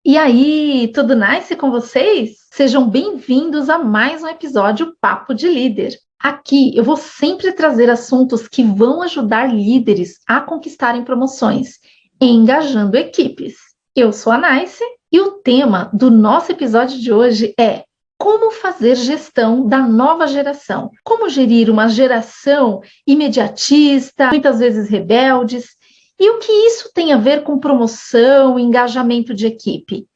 E aí, tudo nice com vocês? Sejam bem-vindos a mais um episódio Papo de Líder. Aqui eu vou sempre trazer assuntos que vão ajudar líderes a conquistarem promoções, engajando equipes. Eu sou a Nice e o tema do nosso episódio de hoje é como fazer gestão da nova geração. Como gerir uma geração imediatista, muitas vezes rebeldes. E o que isso tem a ver com promoção, engajamento de equipe?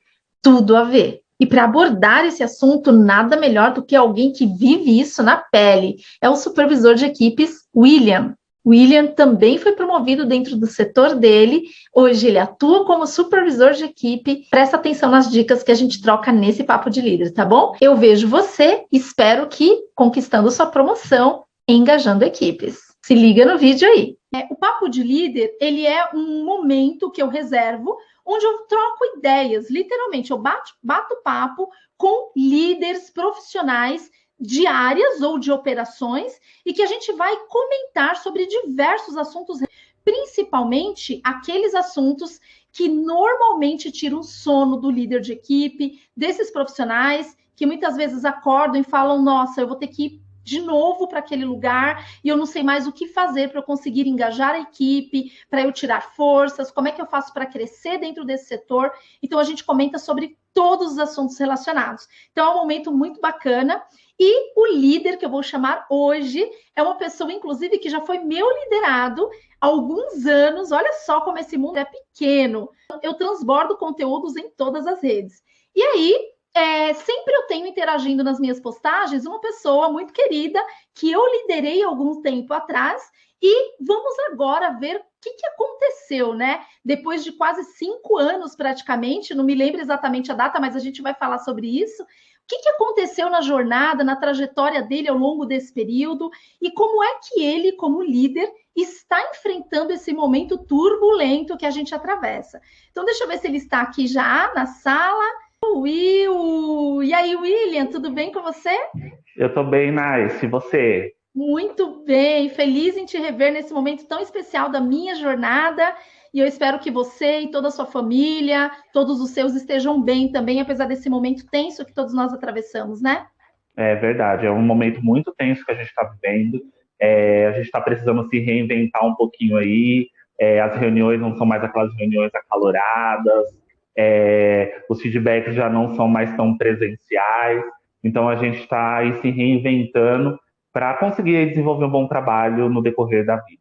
Tudo a ver. E para abordar esse assunto, nada melhor do que alguém que vive isso na pele. É o supervisor de equipes, William. William também foi promovido dentro do setor dele. Hoje ele atua como supervisor de equipe. Presta atenção nas dicas que a gente troca nesse papo de líder, tá bom? Eu vejo você, espero que conquistando sua promoção, engajando equipes. Se liga no vídeo aí. O Papo de Líder, ele é um momento que eu reservo, onde eu troco ideias, literalmente, eu bato papo com líderes profissionais de áreas ou de operações e que a gente vai comentar sobre diversos assuntos, principalmente aqueles assuntos que normalmente tiram o sono do líder de equipe, desses profissionais que muitas vezes acordam e falam, nossa, eu vou ter que ir de novo para aquele lugar e eu não sei mais o que fazer para eu conseguir engajar a equipe, para eu tirar forças, como é que eu faço para crescer dentro desse setor. Então, a gente comenta sobre todos os assuntos relacionados. Então, é um momento muito bacana. E o líder que eu vou chamar hoje é uma pessoa, inclusive, que já foi meu liderado há alguns anos. Olha só como esse mundo é pequeno. Eu transbordo conteúdos em todas as redes. E aí, sempre eu tenho interagindo nas minhas postagens uma pessoa muito querida que eu liderei algum tempo atrás e vamos agora ver o que aconteceu, né? Depois de quase 5 anos praticamente, não me lembro exatamente a data, mas a gente vai falar sobre isso. O que aconteceu na jornada, na trajetória dele ao longo desse período e como é que ele, como líder, está enfrentando esse momento turbulento que a gente atravessa. Então, deixa eu ver se ele está aqui já na sala. Will! E aí, William, tudo bem com você? Eu tô bem, Nice. E você? Muito bem, feliz em te rever nesse momento tão especial da minha jornada. E eu espero que você e toda a sua família, todos os seus estejam bem também, apesar desse momento tenso que todos nós atravessamos, né? É verdade, é um momento muito tenso que a gente está vivendo. A gente está precisando se reinventar um pouquinho aí. As reuniões não são mais aquelas reuniões acaloradas. Os feedbacks já não são mais tão presenciais. Então a gente está aí se reinventando para conseguir desenvolver um bom trabalho no decorrer da vida.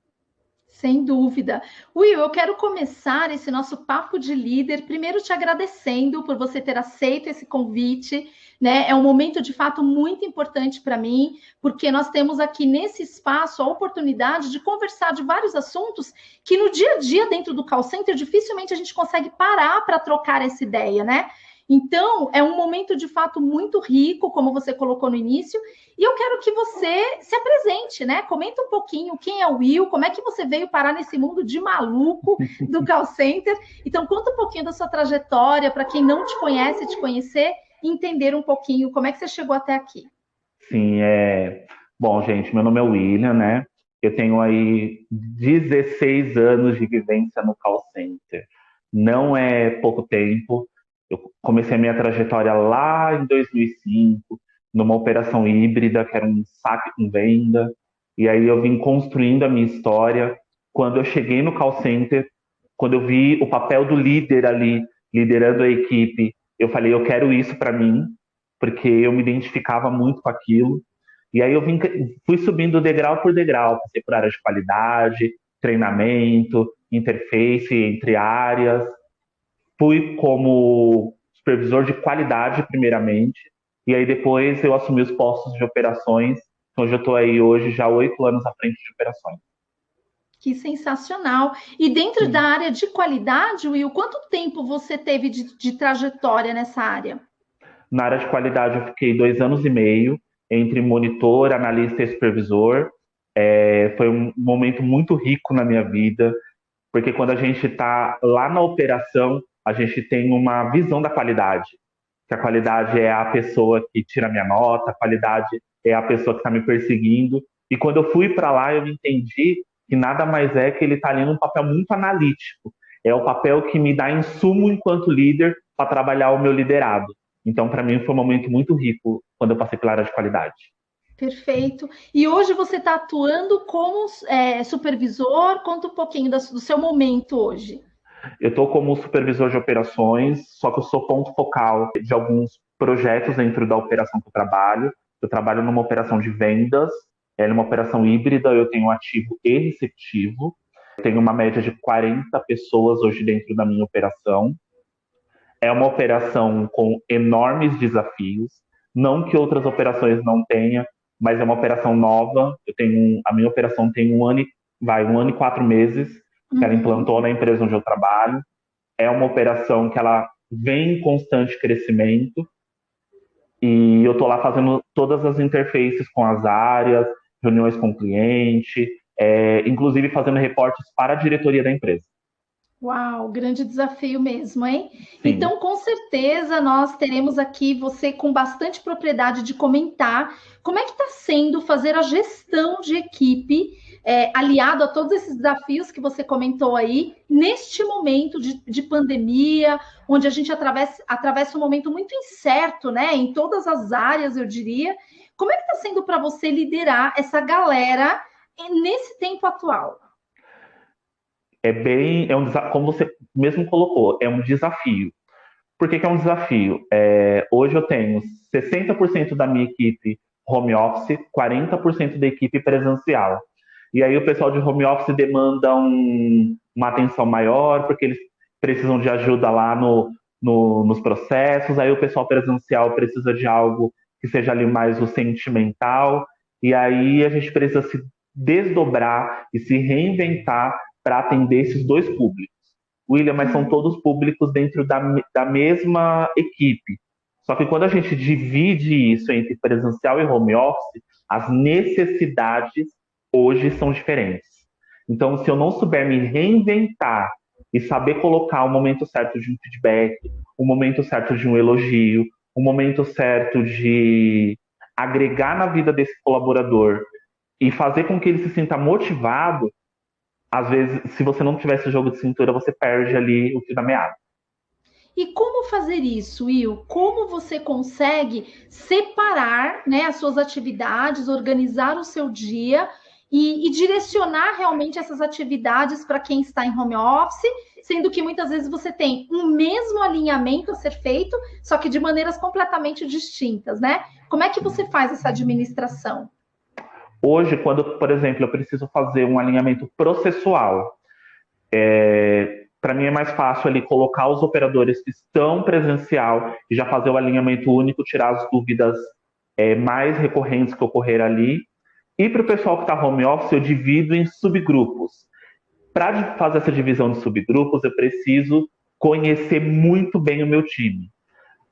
Sem dúvida. Will, eu quero começar esse nosso papo de líder, primeiro te agradecendo por você ter aceito esse convite, né? É um momento de fato muito importante para mim, porque nós temos aqui nesse espaço a oportunidade de conversar de vários assuntos que no dia a dia dentro do call center dificilmente a gente consegue parar para trocar essa ideia, né? Então, é um momento de fato muito rico, como você colocou no início, e eu quero que você se apresente, né? Comenta um pouquinho quem é o Will, como é que você veio parar nesse mundo de maluco do call center. Então, conta um pouquinho da sua trajetória, para quem não te conhece, te conhecer e entender um pouquinho como é que você chegou até aqui. Sim, Bom, gente, meu nome é William, né? Eu tenho aí 16 anos de vivência no call center. Não é pouco tempo. Eu comecei a minha trajetória lá em 2005, numa operação híbrida, que era um saque com venda. E aí eu vim construindo a minha história. Quando eu cheguei no call center, quando eu vi o papel do líder ali, liderando a equipe, eu falei, eu quero isso para mim, porque eu me identificava muito com aquilo. E aí fui subindo degrau por degrau, passei por áreas de qualidade, treinamento, interface entre áreas. Fui como supervisor de qualidade, primeiramente, e aí depois eu assumi os postos de operações, onde eu estou aí hoje já há 8 anos à frente de operações. Que sensacional! E dentro da área de qualidade, Will, quanto tempo você teve de trajetória nessa área? Na área de qualidade, eu fiquei 2 anos e meio, entre monitor, analista e supervisor. Foi um momento muito rico na minha vida, porque quando a gente está lá na operação, a gente tem uma visão da qualidade. Que a qualidade é a pessoa que tira a minha nota, a qualidade é a pessoa que está me perseguindo. E quando eu fui para lá, eu entendi que nada mais é que ele está ali num papel muito analítico. é o papel que me dá insumo enquanto líder para trabalhar o meu liderado. Então, para mim, foi um momento muito rico quando eu passei pela área de qualidade. Perfeito. E hoje você está atuando como supervisor? Conta um pouquinho do seu momento hoje. Eu estou como supervisor de operações, só que eu sou ponto focal de alguns projetos dentro da operação que eu trabalho. Eu trabalho numa operação de vendas, ela é uma operação híbrida, eu tenho ativo e receptivo. Eu tenho uma média de 40 pessoas hoje dentro da minha operação. É uma operação com enormes desafios, não que outras operações não tenham, mas é uma operação nova. A minha operação tem um ano e 4 meses que ela implantou na empresa onde eu trabalho. É uma operação que ela vem em constante crescimento e eu estou lá fazendo todas as interfaces com as áreas, reuniões com o cliente, inclusive fazendo reportes para a diretoria da empresa. Uau, grande desafio mesmo, hein? Sim. Então, com certeza, nós teremos aqui você com bastante propriedade de comentar como é que está sendo fazer a gestão de equipe, aliado a todos esses desafios que você comentou aí, neste momento de pandemia, onde a gente atravessa um momento muito incerto, né? Em todas as áreas, eu diria. Como é que está sendo para você liderar essa galera nesse tempo atual? Como você mesmo colocou, é um desafio. Por que é um desafio? Hoje eu tenho 60% da minha equipe home office, 40% da equipe presencial. E aí o pessoal de home office demanda uma atenção maior, porque eles precisam de ajuda lá nos processos. Aí o pessoal presencial precisa de algo que seja ali mais o sentimental. E aí a gente precisa se desdobrar e se reinventar para atender esses dois públicos. William, mas são todos públicos dentro da mesma equipe. Só que quando a gente divide isso entre presencial e home office, as necessidades hoje são diferentes. Então, se eu não souber me reinventar e saber colocar o momento certo de um feedback, o momento certo de um elogio, o momento certo de agregar na vida desse colaborador e fazer com que ele se sinta motivado, às vezes, se você não tiver esse jogo de cintura, você perde ali o fio da meada. E como fazer isso, Will? Como você consegue separar, né, as suas atividades, organizar o seu dia e direcionar realmente essas atividades para quem está em home office, sendo que muitas vezes você tem um mesmo alinhamento a ser feito, só que de maneiras completamente distintas, né? Como é que você faz essa administração? Hoje, quando, por exemplo, eu preciso fazer um alinhamento processual, para mim é mais fácil ali colocar os operadores que estão presencial e já fazer o alinhamento único, tirar as dúvidas mais recorrentes que ocorrer ali. E para o pessoal que está home office, eu divido em subgrupos. Para fazer essa divisão de subgrupos, eu preciso conhecer muito bem o meu time.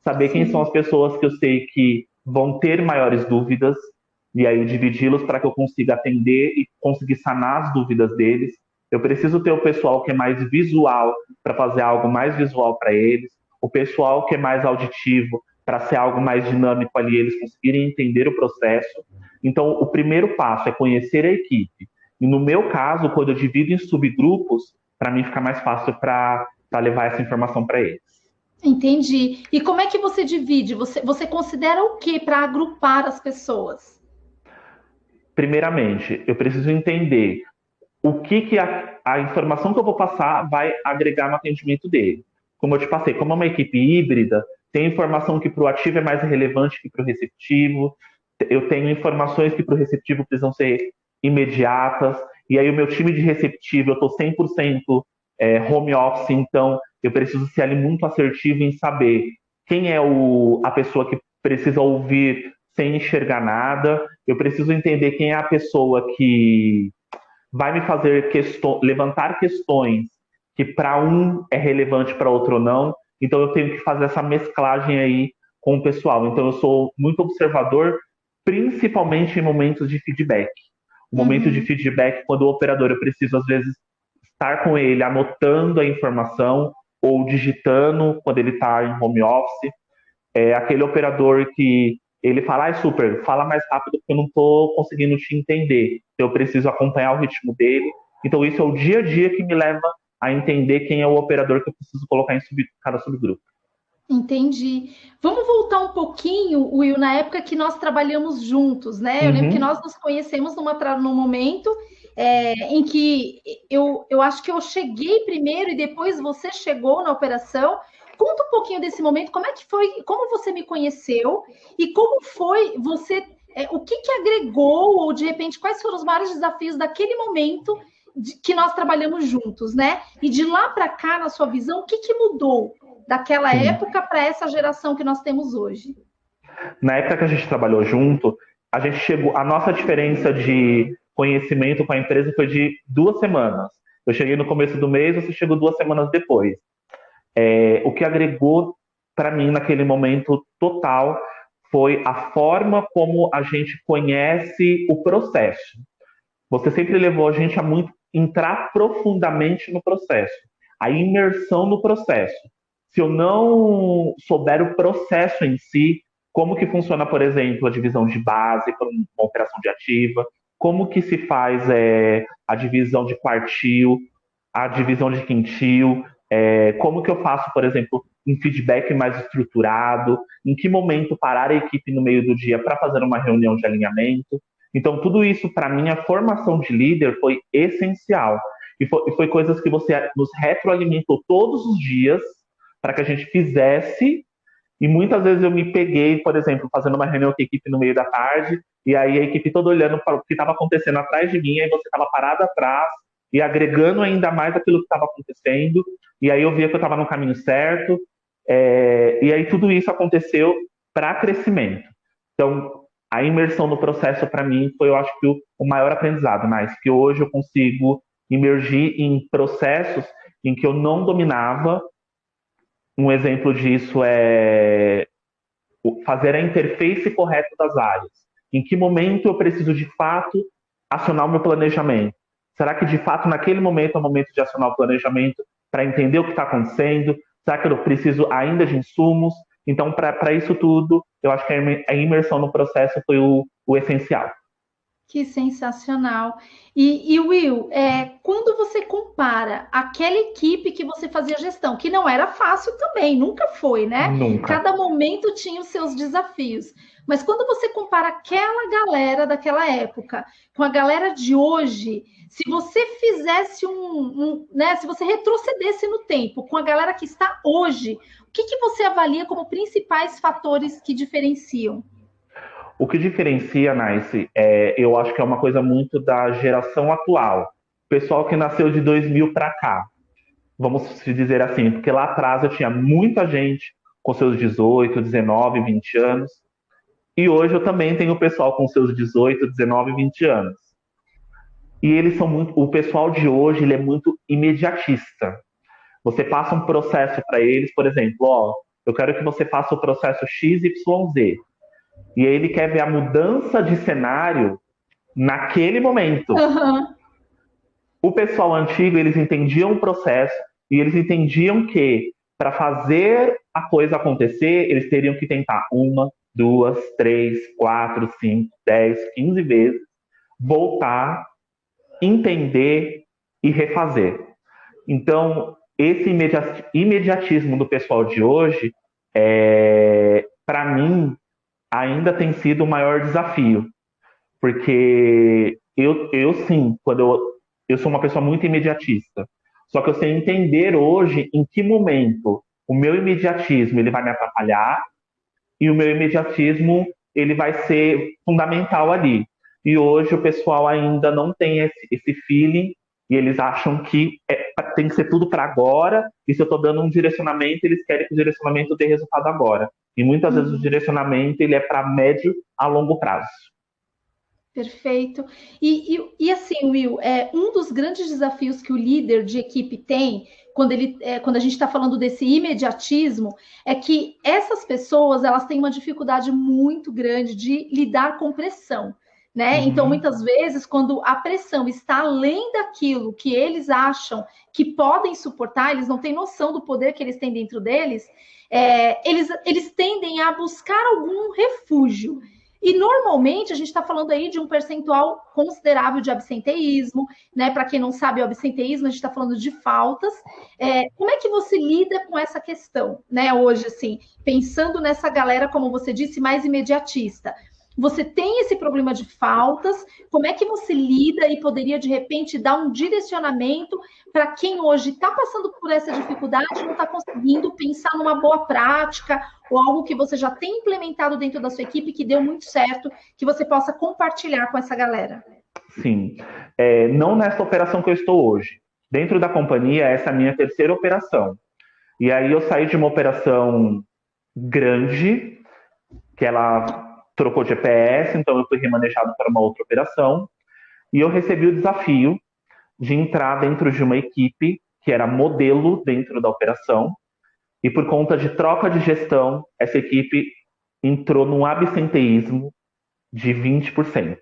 Saber quem são as pessoas que eu sei que vão ter maiores dúvidas, e aí dividi-los para que eu consiga atender e conseguir sanar as dúvidas deles. Eu preciso ter o pessoal que é mais visual para fazer algo mais visual para eles, o pessoal que é mais auditivo para ser algo mais dinâmico ali, eles conseguirem entender o processo. Então, o primeiro passo é conhecer a equipe. E no meu caso, quando eu divido em subgrupos, para mim fica mais fácil para levar essa informação para eles. Entendi. E como é que você divide? Você considera o que para agrupar as pessoas? Primeiramente, eu preciso entender o que a informação que eu vou passar vai agregar no atendimento dele. Como eu te passei, como é uma equipe híbrida, tem informação que para o ativo é mais relevante que para o receptivo, eu tenho informações que para o receptivo precisam ser imediatas, e aí o meu time de receptivo, eu estou 100% home office, então eu preciso ser ali muito assertivo em saber quem é a pessoa que precisa ouvir sem enxergar nada, eu preciso entender quem é a pessoa que vai me fazer levantar questões que para um é relevante, para outro não. Então eu tenho que fazer essa mesclagem aí com o pessoal. Então eu sou muito observador, principalmente em momentos de feedback. O momento de feedback, quando o operador, eu preciso às vezes estar com ele anotando a informação ou digitando quando ele está em home office. É aquele operador que ele fala, super, fala mais rápido porque eu não estou conseguindo te entender. Eu preciso acompanhar o ritmo dele. Então isso é o dia a dia que me leva a entender quem é o operador que eu preciso colocar em cada subgrupo. Entendi. Vamos voltar um pouquinho, Will, na época que nós trabalhamos juntos, né? Eu lembro que nós nos conhecemos num momento em que eu acho que eu cheguei primeiro e depois você chegou na operação. Conta um pouquinho desse momento, como é que foi, como você me conheceu e como foi você, o que agregou, ou de repente, quais foram os maiores desafios daquele momento que nós trabalhamos juntos, né? E de lá para cá, na sua visão, o que mudou daquela época para essa geração que nós temos hoje? Na época que a gente trabalhou junto, a gente chegou, a nossa diferença de conhecimento com a empresa foi de 2 semanas. Eu cheguei no começo do mês, você chegou 2 semanas depois. O que agregou para mim naquele momento total foi a forma como a gente conhece o processo. Você sempre levou a gente a muito entrar profundamente no processo, a imersão no processo. Se eu não souber o processo em si, como que funciona, por exemplo, a divisão de base para uma operação de ativa, como que se faz a divisão de quartil, a divisão de quintil, como que eu faço, por exemplo, um feedback mais estruturado, em que momento parar a equipe no meio do dia para fazer uma reunião de alinhamento. Então, tudo isso, para mim, a formação de líder foi essencial. E foi coisas que você nos retroalimentou todos os dias para que a gente fizesse. E muitas vezes eu me peguei, por exemplo, fazendo uma reunião com a equipe no meio da tarde, e aí a equipe toda olhando para o que estava acontecendo atrás de mim, e aí você estava parado atrás e agregando ainda mais aquilo que estava acontecendo, e aí eu via que eu estava no caminho certo, e aí tudo isso aconteceu para crescimento. Então, a imersão no processo, para mim, foi, eu acho que, o maior aprendizado, mas que hoje eu consigo imergir em processos em que eu não dominava. Um exemplo disso é fazer a interface correta das áreas. Em que momento eu preciso, de fato, acionar o meu planejamento? Será que, de fato, naquele momento é o momento de acionar o planejamento para entender o que está acontecendo? Será que eu preciso ainda de insumos? Então, para isso tudo, eu acho que a imersão no processo foi o essencial. Que sensacional. E Will, quando você compara aquela equipe que você fazia gestão, que não era fácil também, nunca foi, né? Nunca. Cada momento tinha os seus desafios. Mas quando você compara aquela galera daquela época com a galera de hoje, se você fizesse né, se você retrocedesse no tempo com a galera que está hoje, o que você avalia como principais fatores que diferenciam? O que diferencia, Nice, eu acho que é uma coisa muito da geração atual. O pessoal que nasceu de 2000 para cá, vamos dizer assim, porque lá atrás eu tinha muita gente com seus 18, 19, 20 anos, e hoje eu também tenho o pessoal com seus 18, 19, 20 anos. E eles são muito, o pessoal de hoje, ele é muito imediatista. Você passa um processo para eles, por exemplo, eu quero que você faça o processo XYZ. E aí ele quer ver a mudança de cenário naquele momento. Uhum. O pessoal antigo, eles entendiam o processo e eles entendiam que para fazer a coisa acontecer, eles teriam que tentar 1, 2, 3, 4, 5, 10, 15 vezes, voltar, entender e refazer. Então, esse imediatismo do pessoal de hoje, para mim, ainda tem sido o maior desafio. Porque eu sim, eu sou uma pessoa muito imediatista. Só que eu sei entender hoje em que momento o meu imediatismo ele vai me atrapalhar e o meu imediatismo ele vai ser fundamental ali. E hoje o pessoal ainda não tem esse feeling e eles acham que tem que ser tudo para agora, e se eu estou dando um direcionamento, eles querem que o direcionamento dê resultado agora. E muitas vezes o direcionamento ele é para médio a longo prazo. Perfeito. E assim, Will, um dos grandes desafios que o líder de equipe tem, quando a gente está falando desse imediatismo, é que essas pessoas elas têm uma dificuldade muito grande de lidar com pressão. Né? Então, muitas vezes, quando a pressão está além daquilo que eles acham que podem suportar, eles não têm noção do poder que eles têm dentro deles, eles tendem a buscar algum refúgio. E normalmente a gente está falando aí de um percentual considerável de absenteísmo, né? Para quem não sabe, o absenteísmo, a gente está falando de faltas. Como é que você lida com essa questão, né? Hoje, assim, pensando nessa galera, como você disse, mais imediatista. Você tem esse problema de faltas, como é que você lida e poderia, de repente, dar um direcionamento para quem hoje está passando por essa dificuldade e não está conseguindo pensar numa boa prática ou algo que você já tem implementado dentro da sua equipe que deu muito certo, que você possa compartilhar com essa galera? Sim. Não nessa operação que eu estou hoje. Dentro da companhia, essa é a minha terceira operação. E aí eu saí de uma operação grande, que ela trocou de EPS, então eu fui remanejado para uma outra operação, e eu recebi o desafio de entrar dentro de uma equipe que era modelo dentro da operação, e por conta de troca de gestão, essa equipe entrou num absenteísmo de 20%.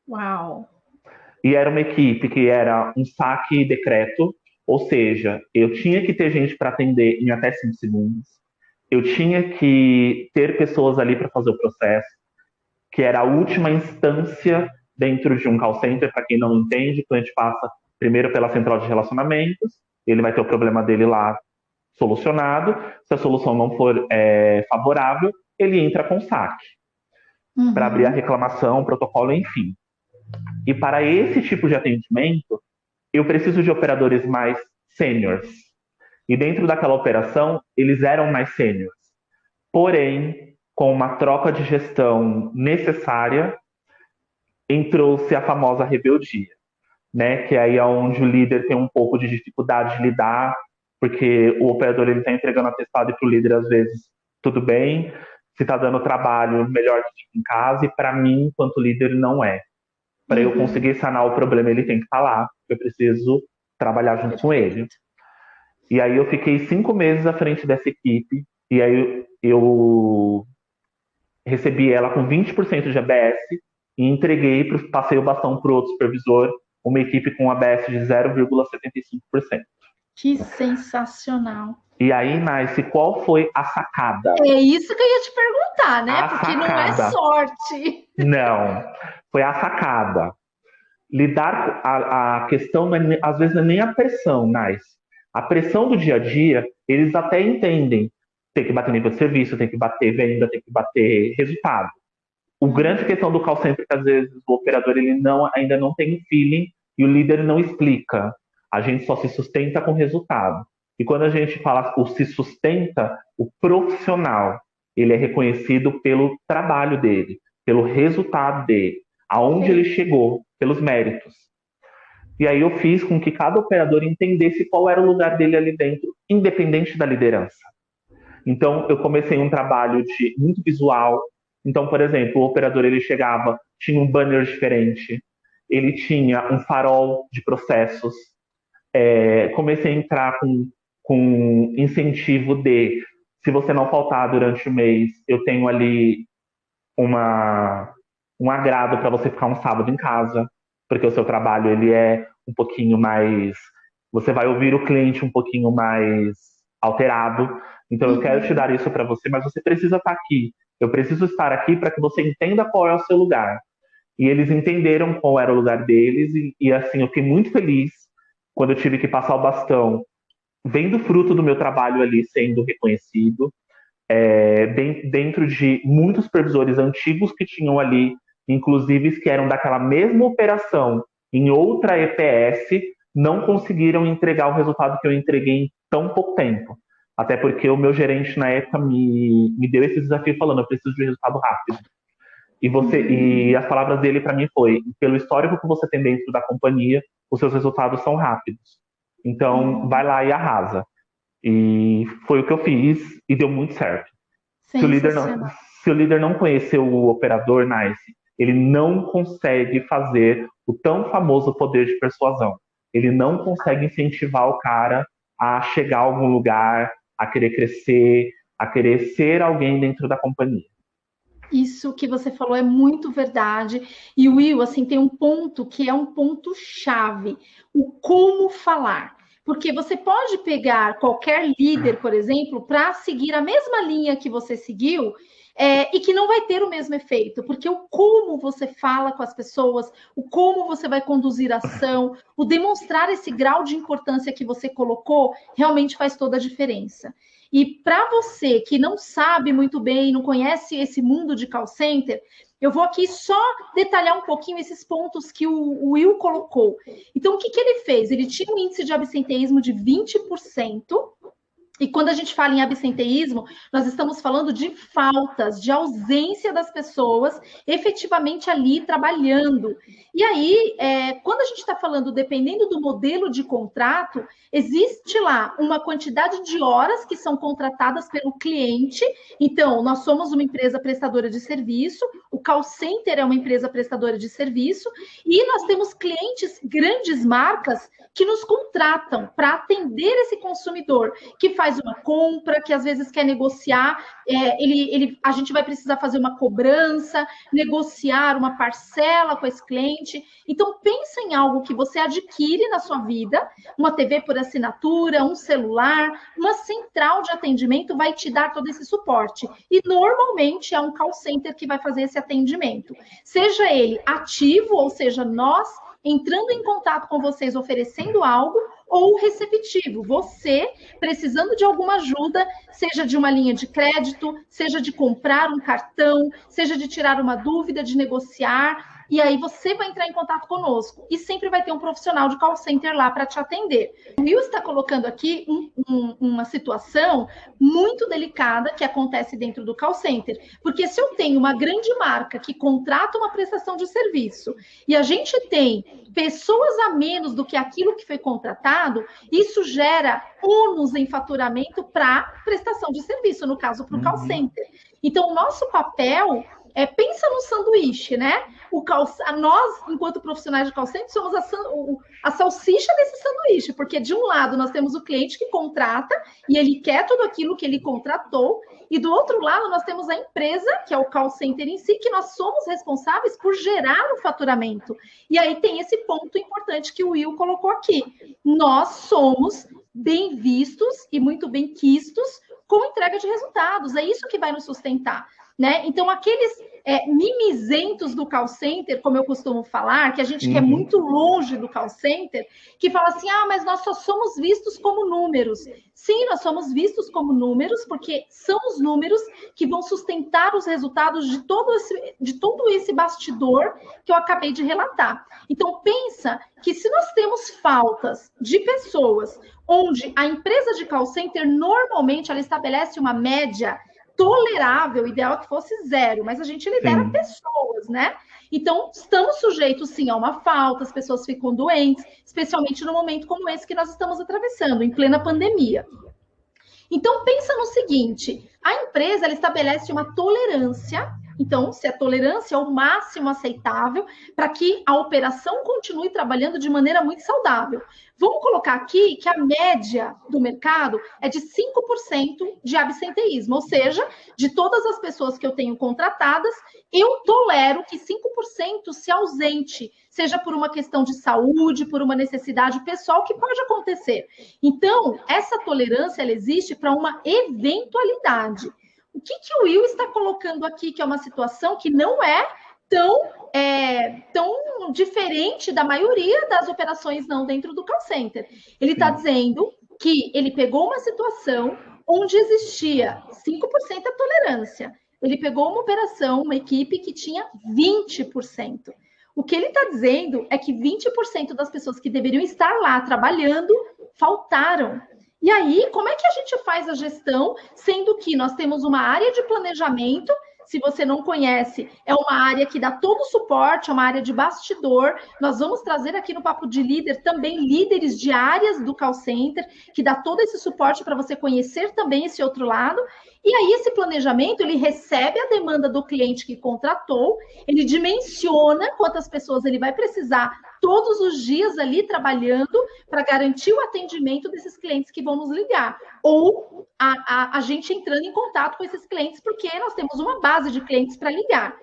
Uau! E era uma equipe que era um saque e decreto, ou seja, eu tinha que ter gente para atender em até 5 segundos, eu tinha que ter pessoas ali para fazer o processo, que era a última instância dentro de um call center. Para quem não entende, o cliente passa primeiro pela central de relacionamentos, ele vai ter o problema dele lá solucionado. Se a solução não for favorável, ele entra com saque para abrir a reclamação, protocolo, enfim. E para esse tipo de atendimento, eu preciso de operadores mais sêniores. E dentro daquela operação, eles eram mais sêniores. Porém, com uma troca de gestão necessária, entrou-se a famosa rebeldia, né? Que aí é onde o líder tem um pouco de dificuldade de lidar, porque o operador ele está entregando atestado e para o líder às vezes tudo bem, se está dando trabalho, melhor que fique em casa, e para mim, enquanto líder, não é. Para eu conseguir sanar o problema, ele tem que estar lá, eu preciso trabalhar junto com ele. E aí eu fiquei 5 meses à frente dessa equipe, e aí eu recebi ela com 20% de ABS e entreguei, passei o bastão para o outro supervisor, uma equipe com ABS de 0,75%. Que sensacional! E aí, Nice, qual foi a sacada? É isso que eu ia te perguntar, né? A Porque sacada. não é sorte. Não, foi a sacada. Lidar com a questão, às vezes, não é nem a pressão, Nice. A pressão do dia a dia, eles até entendem. Tem que bater nível de serviço, tem que bater venda, tem que bater resultado. O grande questão do call center é que às vezes o operador ele ainda não tem feeling e o líder não explica. A gente só se sustenta com resultado. E quando a gente fala o se sustenta, o profissional, ele é reconhecido pelo trabalho dele, pelo resultado dele, aonde ele chegou, pelos méritos. E aí eu fiz com que cada operador entendesse qual era o lugar dele ali dentro, independente da liderança. Então eu comecei um trabalho muito visual. Então, por exemplo, o operador ele chegava, tinha um banner diferente, ele tinha um farol de processos. Comecei a entrar com incentivo de, se você não faltar durante o mês, eu tenho ali um agrado para você ficar um sábado em casa, porque o seu trabalho ele é um pouquinho mais, você vai ouvir o cliente um pouquinho mais alterado. Então eu quero te dar isso para você, mas você precisa estar aqui. Eu preciso estar aqui para que você entenda qual é o seu lugar. E eles entenderam qual era o lugar deles e assim eu fiquei muito feliz quando eu tive que passar o bastão, vendo o fruto do meu trabalho ali sendo reconhecido, dentro de muitos supervisores antigos que tinham ali, inclusive que eram daquela mesma operação em outra EPS, não conseguiram entregar o resultado que eu entreguei em tão pouco tempo. Até porque o meu gerente na época me deu esse desafio falando, eu preciso de um resultado rápido. E as palavras dele para mim foi, pelo histórico que você tem dentro da companhia, os seus resultados são rápidos. Então, vai lá e arrasa. E foi o que eu fiz e deu muito certo. Se o líder não conhecer o operador Nice, ele não consegue fazer o tão famoso poder de persuasão. Ele não consegue incentivar o cara a chegar a algum lugar, a querer crescer, a querer ser alguém dentro da companhia. Isso que você falou é muito verdade. E Will, assim, tem um ponto que é um ponto chave, o como falar. Porque você pode pegar qualquer líder, por exemplo, para seguir a mesma linha que você seguiu, e que não vai ter o mesmo efeito, porque o como você fala com as pessoas, o como você vai conduzir a ação, o demonstrar esse grau de importância que você colocou, realmente faz toda a diferença. E para você que não sabe muito bem, não conhece esse mundo de call center, eu vou aqui só detalhar um pouquinho esses pontos que o Will colocou. Então, o que ele fez? Ele tinha um índice de absenteísmo de 20%. E quando a gente fala em absenteísmo, nós estamos falando de faltas, de ausência das pessoas efetivamente ali trabalhando. E aí, quando a gente está falando, dependendo do modelo de contrato, existe lá uma quantidade de horas que são contratadas pelo cliente. Então, nós somos uma empresa prestadora de serviço, o call center é uma empresa prestadora de serviço, e nós temos clientes, grandes marcas, que nos contratam para atender esse consumidor, que faz uma compra, que às vezes quer negociar, a gente vai precisar fazer uma cobrança, negociar uma parcela com esse cliente. Então, pensa em algo que você adquire na sua vida, uma TV por assinatura, um celular, uma central de atendimento vai te dar todo esse suporte. E normalmente é um call center que vai fazer esse atendimento. Seja ele ativo, ou seja, nós entrando em contato com vocês, oferecendo algo, ou receptivo, você precisando de alguma ajuda, seja de uma linha de crédito, seja de comprar um cartão, seja de tirar uma dúvida, de negociar, e aí você vai entrar em contato conosco. E sempre vai ter um profissional de call center lá para te atender. O Will está colocando aqui uma situação muito delicada que acontece dentro do call center. Porque se eu tenho uma grande marca que contrata uma prestação de serviço e a gente tem pessoas a menos do que aquilo que foi contratado, isso gera ônus em faturamento para prestação de serviço, no caso, para o call center. Então, o nosso papel pensa no sanduíche, né? Nós, enquanto profissionais de call center, somos a salsicha desse sanduíche, porque de um lado nós temos o cliente que contrata e ele quer tudo aquilo que ele contratou, e do outro lado nós temos a empresa, que é o call center em si, que nós somos responsáveis por gerar o faturamento. E aí tem esse ponto importante que o Will colocou aqui. Nós somos bem vistos e muito bem quistos com entrega de resultados. É isso que vai nos sustentar. Né? Então, aqueles mimizentos do call center, como eu costumo falar, que a gente quer muito longe do call center, que fala assim, mas nós só somos vistos como números. Sim, nós somos vistos como números, porque são os números que vão sustentar os resultados de todo esse bastidor que eu acabei de relatar. Então, pensa que se nós temos faltas de pessoas, onde a empresa de call center, normalmente, ela estabelece uma média tolerável, ideal que fosse 0, mas a gente lidera pessoas, né? Então, estamos sujeitos, sim, a uma falta, as pessoas ficam doentes, especialmente no momento como esse que nós estamos atravessando, em plena pandemia. Então, pensa no seguinte, a empresa, ela estabelece uma tolerância, então, se a tolerância é o máximo aceitável para que a operação continue trabalhando de maneira muito saudável. Vamos colocar aqui que a média do mercado é de 5% de absenteísmo, ou seja, de todas as pessoas que eu tenho contratadas, eu tolero que 5% se ausente, seja por uma questão de saúde, por uma necessidade pessoal, que pode acontecer. Então, essa tolerância, ela existe para uma eventualidade. O que o Will está colocando aqui, que é uma situação que não é tão diferente da maioria das operações não dentro do call center. Ele está dizendo que ele pegou uma situação onde existia 5% a tolerância. Ele pegou uma operação, uma equipe que tinha 20%. O que ele está dizendo é que 20% das pessoas que deveriam estar lá trabalhando faltaram. E aí, como é que a gente faz a gestão, sendo que nós temos uma área de planejamento, se você não conhece, é uma área que dá todo o suporte, é uma área de bastidor. Nós vamos trazer aqui no Papo de Líder também líderes de áreas do call center, que dá todo esse suporte para você conhecer também esse outro lado. E aí, esse planejamento, ele recebe a demanda do cliente que contratou, ele dimensiona quantas pessoas ele vai precisar todos os dias ali trabalhando para garantir o atendimento desses clientes que vão nos ligar. Ou a gente entrando em contato com esses clientes, porque nós temos uma base de clientes para ligar.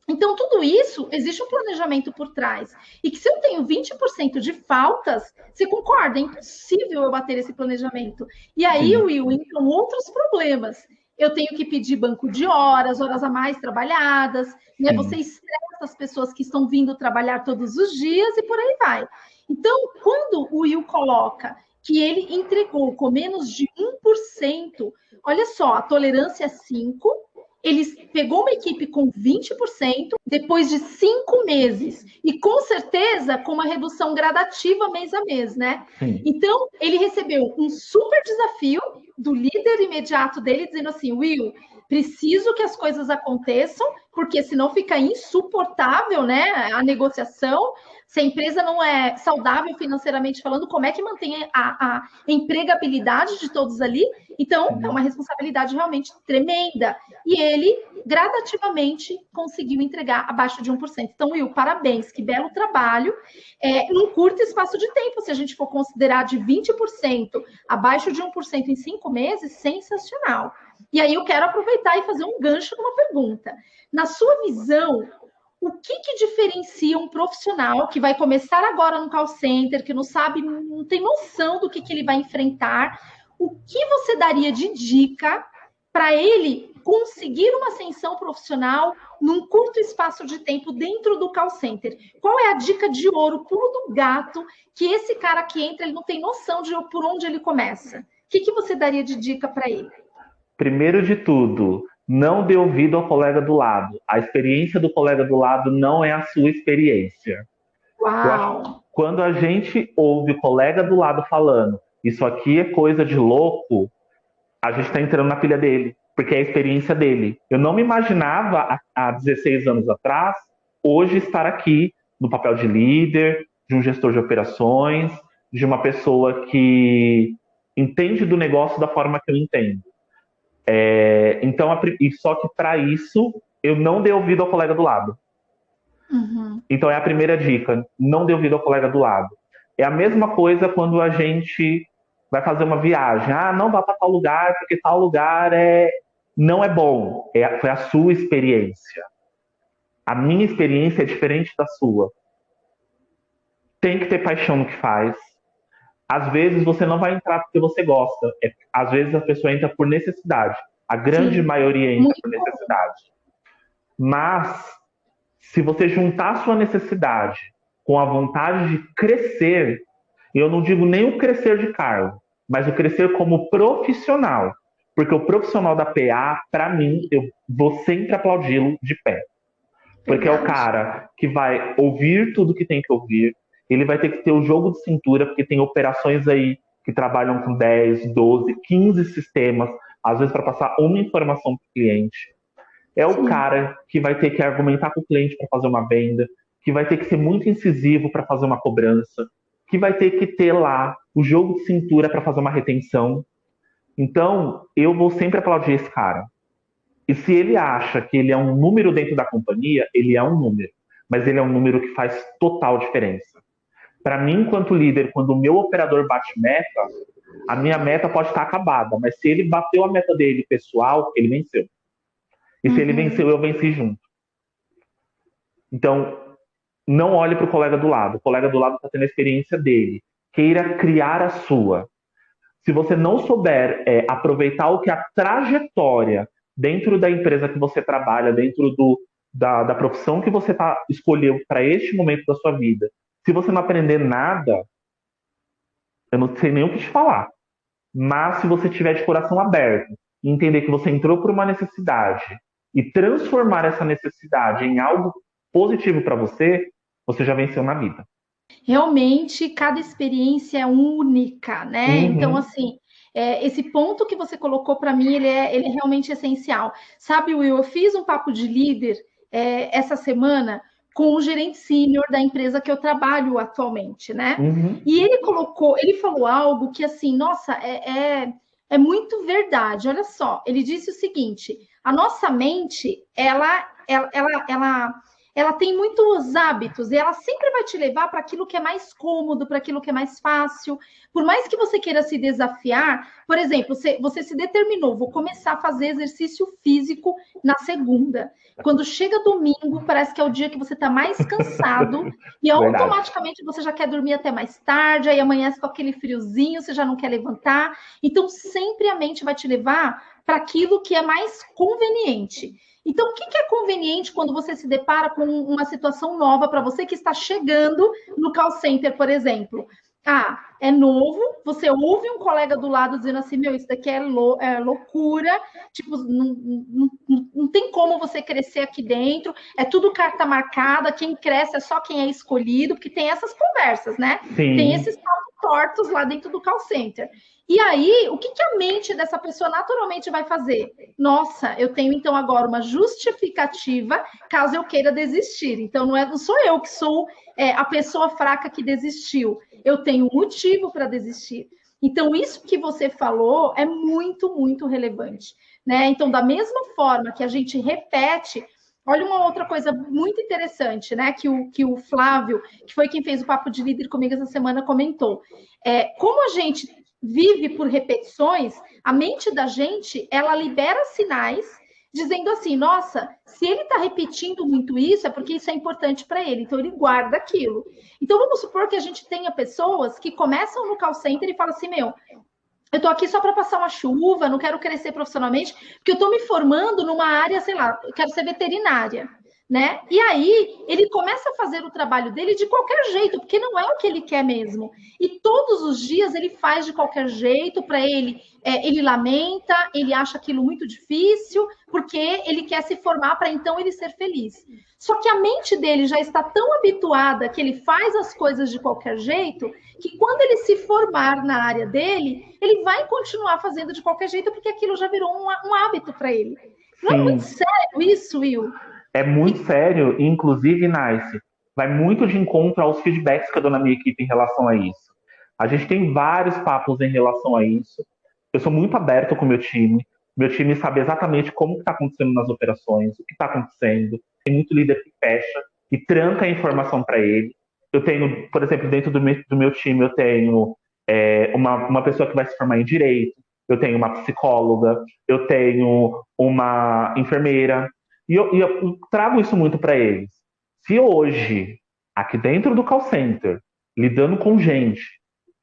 Então, tudo isso, existe um planejamento por trás. E que se eu tenho 20% de faltas, você concorda, é impossível eu bater esse planejamento. E aí, Sim, Will, entram outros problemas. Eu tenho que pedir banco de horas, horas a mais trabalhadas, né? Você sim. estressa as pessoas que estão vindo trabalhar todos os dias e por aí vai. Então, quando o Will coloca que ele entregou com menos de 1%, olha só, a tolerância é 5%, ele pegou uma equipe com 20% depois de 5 meses. E com certeza com uma redução gradativa mês a mês, né? Sim. Então, ele recebeu um super desafio do líder imediato dele, dizendo assim: Will, preciso que as coisas aconteçam, porque senão fica insuportável, né? A negociação. Se a empresa não é saudável financeiramente falando, como é que mantém a empregabilidade de todos ali? Então, é Sim. uma responsabilidade realmente tremenda. E ele gradativamente conseguiu entregar abaixo de 1%. Então, Will, parabéns, que belo trabalho. Num curto espaço de tempo, se a gente for considerar de 20% abaixo de 1% em 5 meses, sensacional. E aí eu quero aproveitar e fazer um gancho numa pergunta. Na sua visão, o que diferencia um profissional que vai começar agora no call center, que não sabe, não tem noção do que ele vai enfrentar, o que você daria de dica para ele conseguir uma ascensão profissional num curto espaço de tempo dentro do call center? Qual é a dica de ouro, pulo do gato, que esse cara que entra, ele não tem noção de por onde ele começa? O que você daria de dica para ele? Primeiro de tudo, não dê ouvido ao colega do lado. A experiência do colega do lado não é a sua experiência. Eu acho que Uau! quando a gente ouve o colega do lado falando, isso aqui é coisa de louco, a gente está entrando na pilha dele, porque é a experiência dele. Eu não me imaginava há 16 anos atrás, hoje estar aqui no papel de líder, de um gestor de operações, de uma pessoa que entende do negócio da forma que eu entendo. Então, e só que para isso eu não dei ouvido ao colega do lado. Uhum. Então é a primeira dica, não dê ouvido ao colega do lado. É a mesma coisa quando a gente vai fazer uma viagem. Ah, não vá para tal lugar porque tal lugar não é bom. Foi a sua experiência. A minha experiência é diferente da sua. Tem que ter paixão no que faz. Às vezes você não vai entrar porque você gosta. Às vezes a pessoa entra por necessidade. A grande Sim, maioria entra muito por bom. necessidade. Mas se você juntar a sua necessidade com a vontade de crescer, eu não digo nem o crescer de cargo, mas o crescer como profissional. Porque o profissional da PA, para mim, eu vou sempre aplaudi-lo de pé. Porque é o Verdade. cara que vai ouvir tudo que tem que ouvir, ele vai ter que ter o jogo de cintura, porque tem operações aí que trabalham com 10, 12, 15 sistemas, às vezes para passar uma informação para o cliente. É o Sim. cara que vai ter que argumentar com o cliente para fazer uma venda, que vai ter que ser muito incisivo para fazer uma cobrança, que vai ter que ter lá o jogo de cintura para fazer uma retenção. Então, eu vou sempre aplaudir esse cara. E se ele acha que ele é um número dentro da companhia, ele é um número. Mas ele é um número que faz total diferença. Para mim, enquanto líder, quando o meu operador bate meta, a minha meta pode estar acabada, mas se ele bateu a meta dele pessoal, ele venceu. E se ele Uhum. venceu, eu venci junto. Então, não olhe para o colega do lado. O colega do lado está tendo a experiência dele. Queira criar a sua. Se você não souber aproveitar o que a trajetória dentro da empresa que você trabalha, dentro da profissão que você escolheu para este momento da sua vida, se você não aprender nada, eu não sei nem o que te falar. Mas se você tiver de coração aberto e entender que você entrou por uma necessidade e transformar essa necessidade em algo positivo para você, você já venceu na vida. Realmente, cada experiência é única, né? Então, Uhum, assim, esse ponto que você colocou para mim, ele é realmente essencial. Sabe, Will, eu fiz um papo de líder essa semana com o gerente sênior da empresa que eu trabalho atualmente, né? uhum, E ele falou algo que, assim, nossa, é muito verdade. Olha só, ele disse o seguinte: a nossa mente, ela ela tem muitos hábitos e ela sempre vai te levar para aquilo que é mais cômodo, para aquilo que é mais fácil. Por mais que você queira se desafiar, por exemplo, você se determinou, vou começar a fazer exercício físico na segunda. Quando chega domingo, parece que é o dia que você está mais cansado e Verdade. automaticamente você já quer dormir até mais tarde, aí amanhece com aquele friozinho, você já não quer levantar. Então, sempre a mente vai te levar para aquilo que é mais conveniente. Então, o que é conveniente quando você se depara com uma situação nova para você que está chegando no call center, por exemplo? Ah, é novo, você ouve um colega do lado dizendo assim, meu, isso daqui é loucura, tipo, não tem como você crescer aqui dentro, é tudo carta marcada, quem cresce é só quem é escolhido, porque tem essas conversas, né? Tem Sim, esses papos tortos lá dentro do call center. E aí, o que a mente dessa pessoa naturalmente vai fazer? Nossa, eu tenho então agora uma justificativa caso eu queira desistir. Então, não sou eu que sou a pessoa fraca que desistiu. Eu tenho um motivo para desistir. Então, isso que você falou é muito, muito relevante. Né? Então, da mesma forma que a gente repete. Olha uma outra coisa muito interessante, né? Que o Flávio, que foi quem fez o Papo de Líder comigo essa semana, comentou. Como a gente vive por repetições, a mente da gente, ela libera sinais dizendo assim, nossa, se ele está repetindo muito isso, é porque isso é importante para ele, então ele guarda aquilo. Então vamos supor que a gente tenha pessoas que começam no call center e falam assim, meu, eu estou aqui só para passar uma chuva, não quero crescer profissionalmente, porque eu estou me formando numa área, sei lá, eu quero ser veterinária, né? E aí ele começa a fazer o trabalho dele de qualquer jeito, porque não é o que ele quer mesmo. E todos os dias ele faz de qualquer jeito, para ele, ele lamenta, ele acha aquilo muito difícil, porque ele quer se formar para então ele ser feliz. Só que a mente dele já está tão habituada que ele faz as coisas de qualquer jeito, que quando ele se formar na área dele, ele vai continuar fazendo de qualquer jeito, porque aquilo já virou um hábito para ele. Não é muito sim. sério isso, Will? É muito sério, e inclusive, Nice, vai muito de encontro aos feedbacks que eu dou na minha equipe em relação a isso. A gente tem vários papos em relação a isso. Eu sou muito aberto com o meu time. Meu time sabe exatamente como está acontecendo nas operações, o que está acontecendo. Tem muito líder que fecha e tranca a informação para ele. Eu tenho, por exemplo, dentro do meu time, eu tenho uma pessoa que vai se formar em direito, eu tenho uma psicóloga, eu tenho uma enfermeira, e eu trago isso muito para eles. Se hoje, aqui dentro do call center, lidando com gente,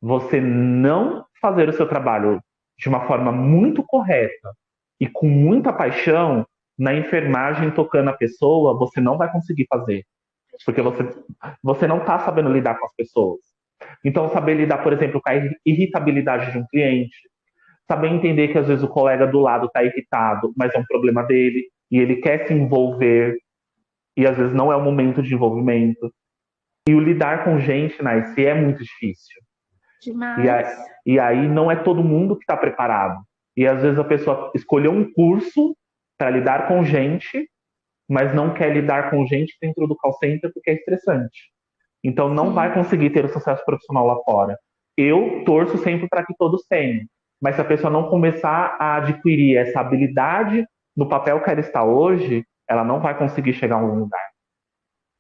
você não fazer o seu trabalho de uma forma muito correta e com muita paixão, na enfermagem tocando a pessoa, você não vai conseguir fazer. Porque você não está sabendo lidar com as pessoas. Então, saber lidar, por exemplo, com a irritabilidade de um cliente, saber entender que às vezes o colega do lado está irritado, mas é um problema dele, e ele quer se envolver, e às vezes não é o momento de envolvimento. E o lidar com gente, Nice, é muito difícil. E, Demais. a, e aí não é todo mundo que está preparado. E às vezes a pessoa escolheu um curso para lidar com gente, mas não quer lidar com gente dentro do call center porque é estressante. Então não vai Sim. conseguir ter o sucesso profissional lá fora. Eu torço sempre para que todos tenham. Mas se a pessoa não começar a adquirir essa habilidade no papel que ela está hoje, ela não vai conseguir chegar a algum lugar.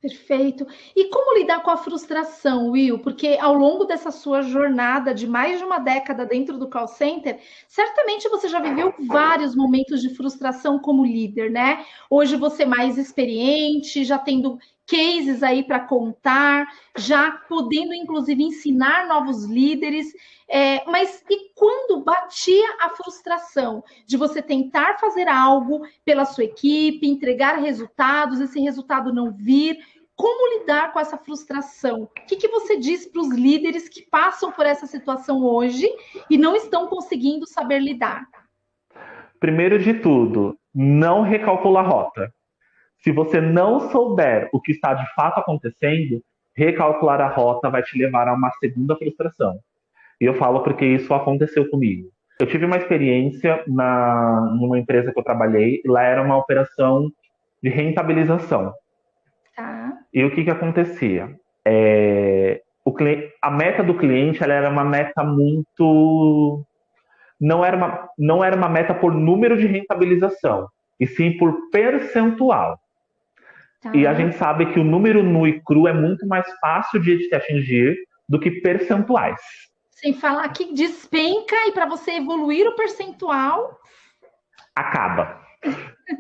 Perfeito. E como lidar com a frustração, Will? Porque ao longo dessa sua jornada de mais de uma década dentro do call center, certamente você já viveu vários momentos de frustração como líder, né? Hoje você é mais experiente, já tendo cases aí para contar, já podendo inclusive ensinar novos líderes. Mas e quando batia a frustração de você tentar fazer algo pela sua equipe, entregar resultados, esse resultado não vir? Como lidar com essa frustração? O que você diz para os líderes que passam por essa situação hoje e não estão conseguindo saber lidar? Primeiro de tudo, não recalcula a rota. Se você não souber o que está de fato acontecendo, recalcular a rota vai te levar a uma segunda frustração. E eu falo porque isso aconteceu comigo. Eu tive uma experiência numa empresa que eu trabalhei, lá era uma operação de rentabilização. Tá, E o que que acontecia? A meta do cliente ela era uma meta muito. Não era uma meta por número de rentabilização, e sim por percentual. E a Tá. gente sabe que o número nu e cru é muito mais fácil de se atingir do que percentuais. Sem falar que despenca e para você evoluir o percentual. Acaba.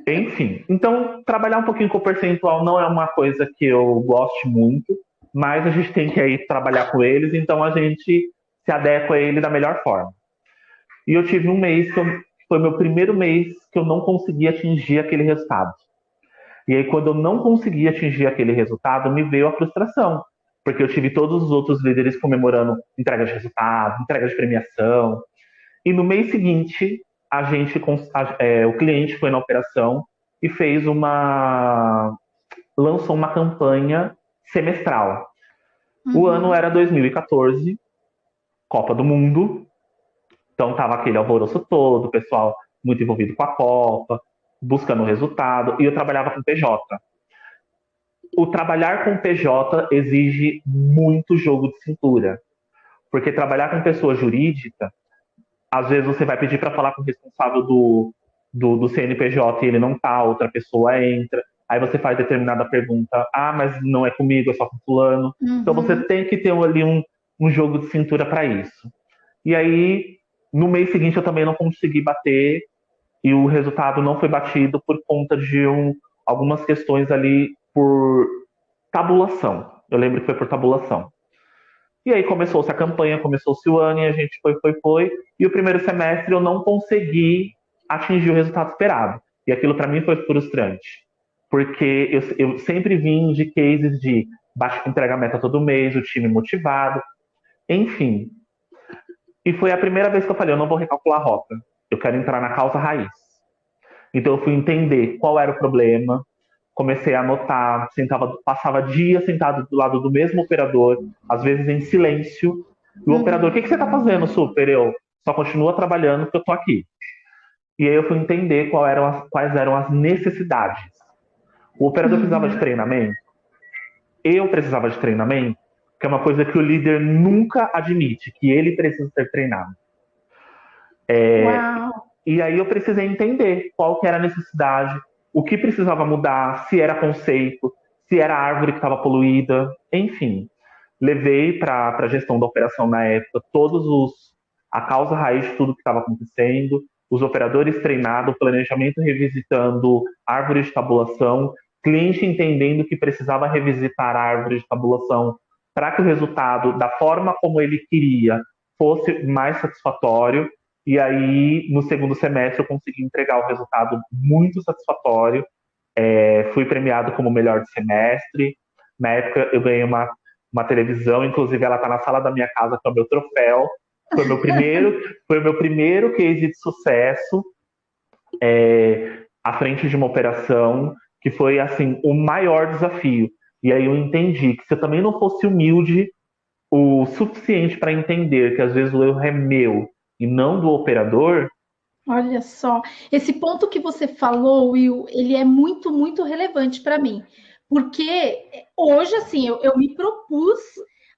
Enfim, então trabalhar um pouquinho com o percentual não é uma coisa que eu goste muito, mas a gente tem que aí trabalhar com eles, então a gente se adequa a ele da melhor forma. E eu tive um mês foi meu primeiro mês que eu não consegui atingir aquele resultado. E aí, quando eu não consegui atingir aquele resultado, me veio a frustração, porque eu tive todos os outros líderes comemorando entrega de resultado, entrega de premiação. E no mês seguinte, o cliente foi na operação e lançou uma campanha semestral. O ano Uhum. era 2014, Copa do Mundo, então tava aquele alvoroço todo, o pessoal muito envolvido com a Copa, buscando resultado, e eu trabalhava com PJ. O trabalhar com PJ exige muito jogo de cintura, porque trabalhar com pessoa jurídica, às vezes você vai pedir para falar com o responsável do CNPJ e ele não tá, outra pessoa entra, aí você faz determinada pergunta, mas não é comigo, é só com fulano. Então você Uhum. tem que ter ali um jogo de cintura para isso. E aí, no mês seguinte, eu também não consegui bater e o resultado não foi batido por conta de algumas questões ali por tabulação. Eu lembro que foi por tabulação. E aí começou-se a campanha, começou-se o ano e a gente foi. E o primeiro semestre eu não consegui atingir o resultado esperado. E aquilo para mim foi frustrante. Porque eu sempre vim de cases de entregar meta todo mês, o time motivado, enfim. E foi a primeira vez que eu falei, eu não vou recalcular a rota. Eu quero entrar na causa raiz. Então eu fui entender qual era o problema, comecei a anotar, passava dias sentado do lado do mesmo operador, às vezes em silêncio. E o operador, o Uhum. que você está fazendo, super? Eu só continua trabalhando porque eu estou aqui. E aí eu fui entender quais eram as necessidades. O operador precisava de Uhum. treinamento, eu precisava de treinamento, que é uma coisa que o líder nunca admite, que ele precisa ser treinado. Uau. E aí eu precisei entender qual que era a necessidade, o que precisava mudar, se era conceito, se era a árvore que estava poluída, enfim. Levei para a gestão da operação na época a causa raiz de tudo que estava acontecendo, os operadores treinados, o planejamento revisitando árvore de tabulação, cliente entendendo que precisava revisitar a árvore de tabulação para que o resultado, da forma como ele queria, fosse mais satisfatório. E aí, no segundo semestre, eu consegui entregar o resultado muito satisfatório. Fui premiado como melhor de semestre. Na época, eu ganhei uma televisão, inclusive ela está na sala da minha casa, que é o meu troféu. Foi o meu primeiro case de sucesso à frente de uma operação, que foi assim o maior desafio. E aí eu entendi que se eu também não fosse humilde o suficiente para entender que às vezes o erro é meu e não do operador. Olha só, esse ponto que você falou, Will, ele é muito, muito relevante para mim, porque hoje, assim, eu me propus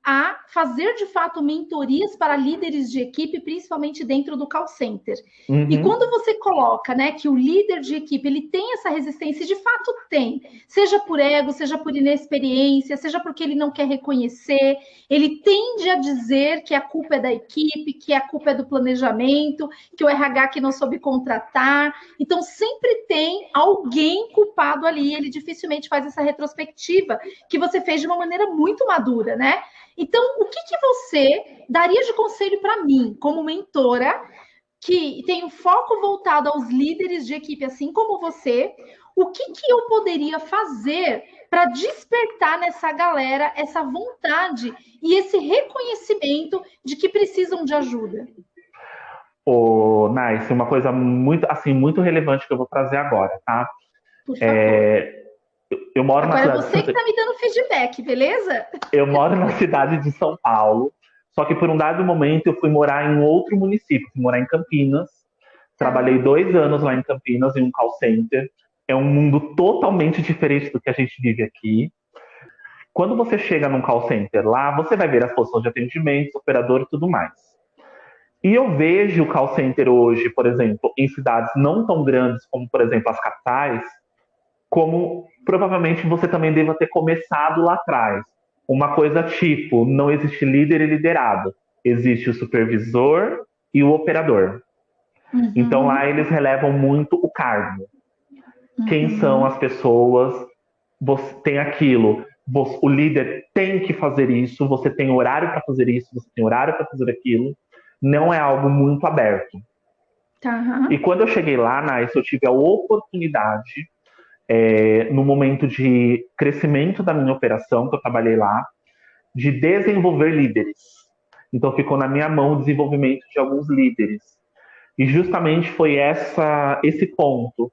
a fazer de fato mentorias para líderes de equipe, principalmente dentro do call center. E quando Uhum. você coloca, né, que o líder de equipe ele tem essa resistência, de fato tem, seja por ego, seja por inexperiência, seja porque ele não quer reconhecer, ele tende a dizer que a culpa é da equipe, que a culpa é do planejamento, que o RH que não soube contratar. Então, sempre tem alguém culpado ali. Ele dificilmente faz essa retrospectiva que você fez de uma maneira muito madura, né? Então, o que você daria de conselho para mim, como mentora, que tem o foco voltado aos líderes de equipe, assim como você? O que eu poderia fazer para despertar nessa galera essa vontade e esse reconhecimento de que precisam de ajuda? Nice, uma coisa muito, assim, muito relevante que eu vou trazer agora, tá? Por favor. Eu moro na Agora é cidade de você que está me dando feedback, beleza? eu moro na cidade de São Paulo, só que por um dado momento eu fui morar em outro município, fui morar em Campinas. Trabalhei Tá. 2 anos lá em Campinas em um call center. É um mundo totalmente diferente do que a gente vive aqui. Quando você chega num call center lá, você vai ver as posições de atendimento, operador e tudo mais. E eu vejo o call center hoje, por exemplo, em cidades não tão grandes como, por exemplo, as capitais, como provavelmente você também deva ter começado lá atrás. Uma coisa tipo, não existe líder e liderado. Existe o supervisor e o operador. Então lá eles relevam muito o cargo. Quem são as pessoas? Você tem aquilo. O líder tem que fazer isso, você tem horário para fazer isso, você tem horário para fazer aquilo. Não é algo muito aberto. Tá. E quando eu cheguei lá, Nais, eu tive a oportunidade, no momento de crescimento da minha operação, que eu trabalhei lá, de desenvolver líderes. Então ficou na minha mão o desenvolvimento de alguns líderes. E justamente foi esse ponto.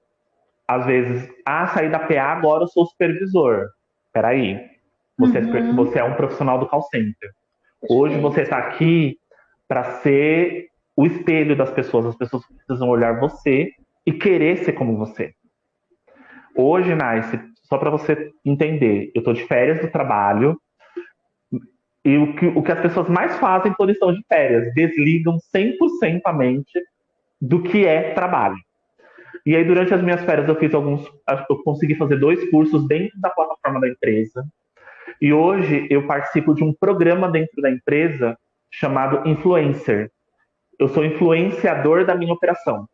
Às vezes, saí da PA, agora eu sou supervisor. Peraí, você é um profissional do call center. Hoje você está aqui para ser o espelho das pessoas. As pessoas precisam olhar você e querer ser como você. Hoje, Nice, só para você entender, eu estou de férias do trabalho e o que as pessoas mais fazem quando estão de férias, desligam 100% a mente do que é trabalho. E aí, durante as minhas férias, eu consegui fazer 2 cursos dentro da plataforma da empresa. E hoje eu participo de um programa dentro da empresa chamado Influencer. Eu sou influenciador da minha operação.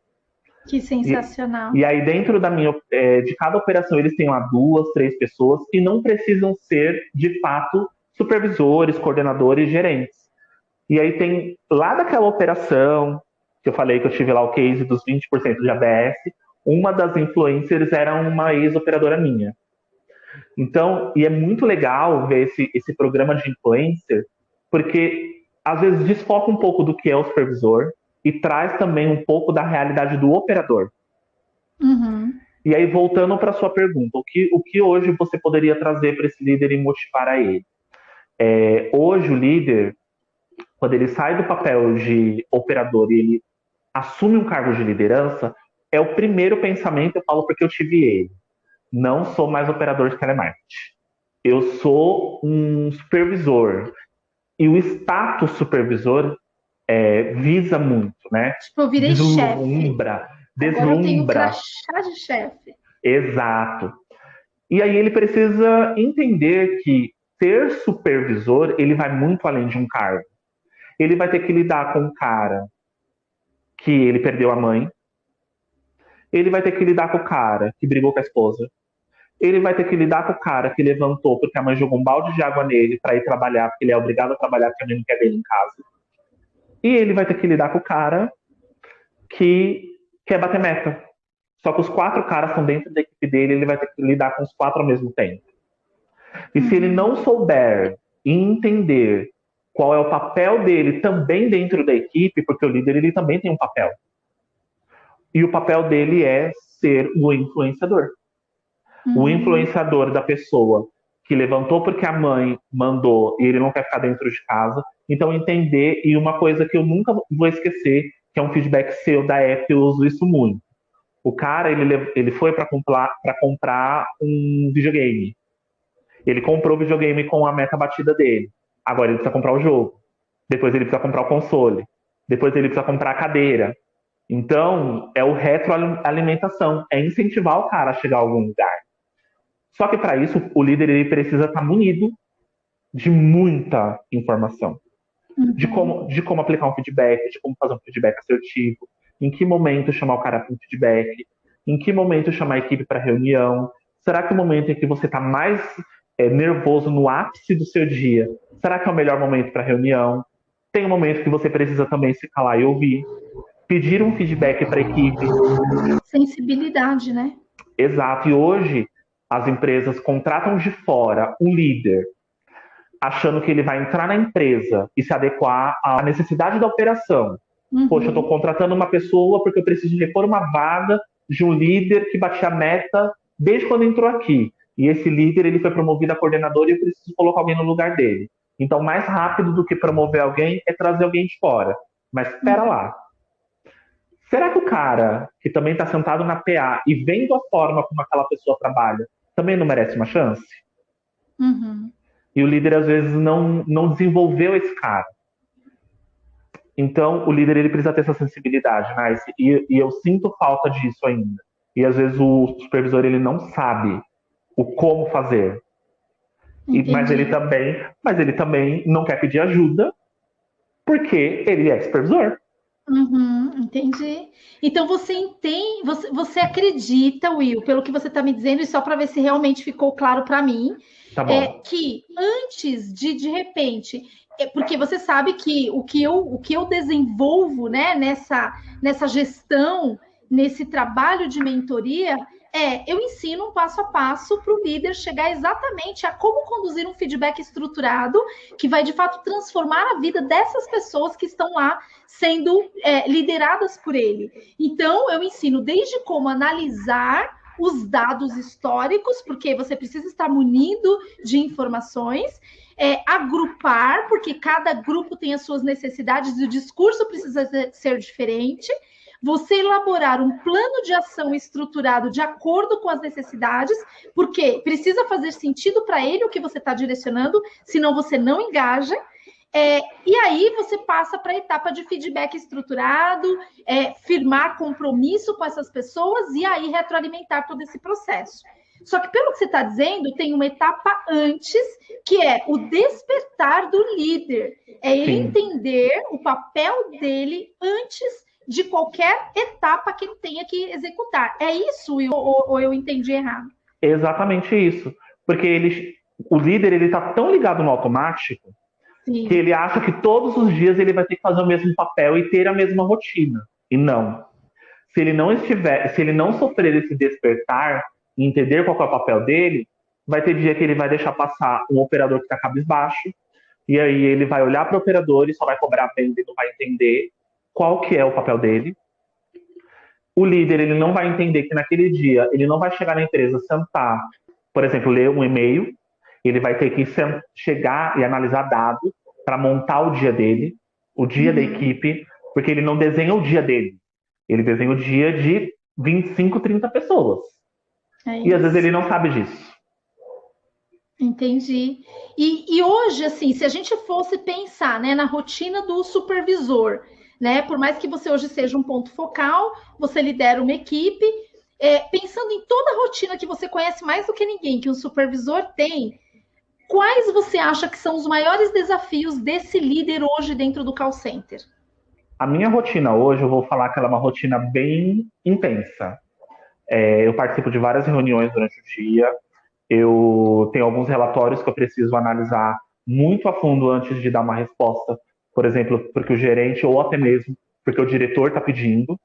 Que sensacional. E aí, dentro de cada operação, eles têm lá 2, 3 pessoas que não precisam ser, de fato, supervisores, coordenadores, gerentes. E aí tem, lá daquela operação, que eu falei que eu tive lá o case dos 20% de ABS, uma das influencers era uma ex-operadora minha. Então, e é muito legal ver esse programa de influencer, porque às vezes desfoca um pouco do que é o supervisor e traz também um pouco da realidade do operador. E aí, voltando para a sua pergunta, o que hoje você poderia trazer para esse líder e motivar a ele? Hoje, o líder, quando ele sai do papel de operador e ele assume um cargo de liderança, é o primeiro pensamento, eu falo porque eu tive ele. Não sou mais operador de telemarketing. Eu sou um supervisor. E o status supervisor visa muito, né? Tipo, eu virei chefe. Agora eu tenho Deslumbra. crachá de chefe. Exato. E aí ele precisa entender que ser supervisor, ele vai muito além de um cargo. Ele vai ter que lidar com um cara que ele perdeu a mãe. Ele vai ter que lidar com o cara que brigou com a esposa. Ele vai ter que lidar com o cara que levantou porque a mãe jogou um balde de água nele para ir trabalhar, porque ele é obrigado a trabalhar porque a mãe não quer dele em casa. E ele vai ter que lidar com o cara que quer bater meta. Só que os 4 caras estão dentro da equipe dele, ele vai ter que lidar com os 4 ao mesmo tempo. E se ele não souber entender qual é o papel dele também dentro da equipe, porque o líder ele também tem um papel. E o papel dele é ser o influenciador. O influenciador da pessoa que levantou porque a mãe mandou e ele não quer ficar dentro de casa. Então, entender, e uma coisa que eu nunca vou esquecer, que é um feedback seu da época, eu uso isso muito. O cara, ele foi para comprar um videogame. Ele comprou o videogame com a meta batida dele. Agora ele precisa comprar o jogo. Depois ele precisa comprar o console. Depois ele precisa comprar a cadeira. Então, é o retroalimentação. É incentivar o cara a chegar a algum lugar. Só que para isso, o líder ele precisa estar munido de muita informação. De como aplicar um feedback, de como fazer um feedback assertivo, em que momento chamar o cara para um feedback, em que momento chamar a equipe para reunião. Será que o momento em que você está mais nervoso no ápice do seu dia, será que é o melhor momento para reunião? Tem um momento que você precisa também se calar e ouvir. Pedir um feedback para a equipe. Sensibilidade, né? Exato. E hoje, as empresas contratam de fora um líder, achando que ele vai entrar na empresa e se adequar à necessidade da operação. Poxa, eu estou contratando uma pessoa porque eu preciso repor uma vaga de um líder que batia a meta desde quando entrou aqui. E esse líder ele foi promovido a coordenador e eu preciso colocar alguém no lugar dele. Então, mais rápido do que promover alguém é trazer alguém de fora. Mas espera lá. Será que o cara que também está sentado na PA e vendo a forma como aquela pessoa trabalha também não merece uma chance? E o líder, às vezes, não desenvolveu esse cara. Então, o líder ele precisa ter essa sensibilidade, né? E eu sinto falta disso ainda. e às vezes o supervisor ele não sabe o como fazer. Mas ele também não quer pedir ajuda porque ele é supervisor. Entendi. Então você entende, você acredita, Will, pelo que você está me dizendo, e só para ver se realmente ficou claro para mim, Tá bom. que antes de repente, porque você sabe que o que eu desenvolvo, né, nessa gestão, nesse trabalho de mentoria, eu ensino um passo a passo para o líder chegar exatamente a como conduzir um feedback estruturado que vai de fato transformar a vida dessas pessoas que estão lá sendo lideradas por ele. Então, eu ensino desde como analisar os dados históricos, porque você precisa estar munido de informações, agrupar, porque cada grupo tem as suas necessidades e o discurso precisa ser diferente. Você elaborar um plano de ação estruturado de acordo com as necessidades, porque precisa fazer sentido para ele o que você está direcionando, senão você não engaja. E aí você passa para a etapa de feedback estruturado, firmar compromisso com essas pessoas e aí retroalimentar todo esse processo. Só que, pelo que você está dizendo, tem uma etapa antes, que é o despertar do líder. É ele entender o papel dele antes de qualquer etapa que ele tenha que executar. É isso ou eu entendi errado? Exatamente isso. Porque o líder ele está tão ligado no automático que ele acha que todos os dias ele vai ter que fazer o mesmo papel e ter a mesma rotina. E não. Se ele não sofrer esse despertar e entender qual é o papel dele, vai ter dia que ele vai deixar passar um operador que está cabisbaixo, e aí ele vai olhar para o operador e só vai cobrar a venda e não vai entender qual que é o papel dele. O líder ele não vai entender que naquele dia ele não vai chegar na empresa, sentar, por exemplo, ler um e-mail, ele vai ter que chegar e analisar dados para montar o dia dele, o dia da equipe, porque ele não desenha o dia dele. Ele desenha o dia de 25, 30 pessoas. E às vezes ele não sabe disso. Entendi. E hoje, assim, se a gente fosse pensar, né, na rotina do supervisor, né, por mais que você hoje seja um ponto focal, você lidera uma equipe, pensando em toda a rotina que você conhece mais do que ninguém, que um supervisor tem, quais você acha que são os maiores desafios desse líder hoje dentro do call center? A minha rotina hoje, eu vou falar que ela é uma rotina bem intensa. Eu participo de várias reuniões durante o dia, eu tenho alguns relatórios que eu preciso analisar muito a fundo antes de dar uma resposta, por exemplo, porque o gerente ou até mesmo porque o diretor está pedindo.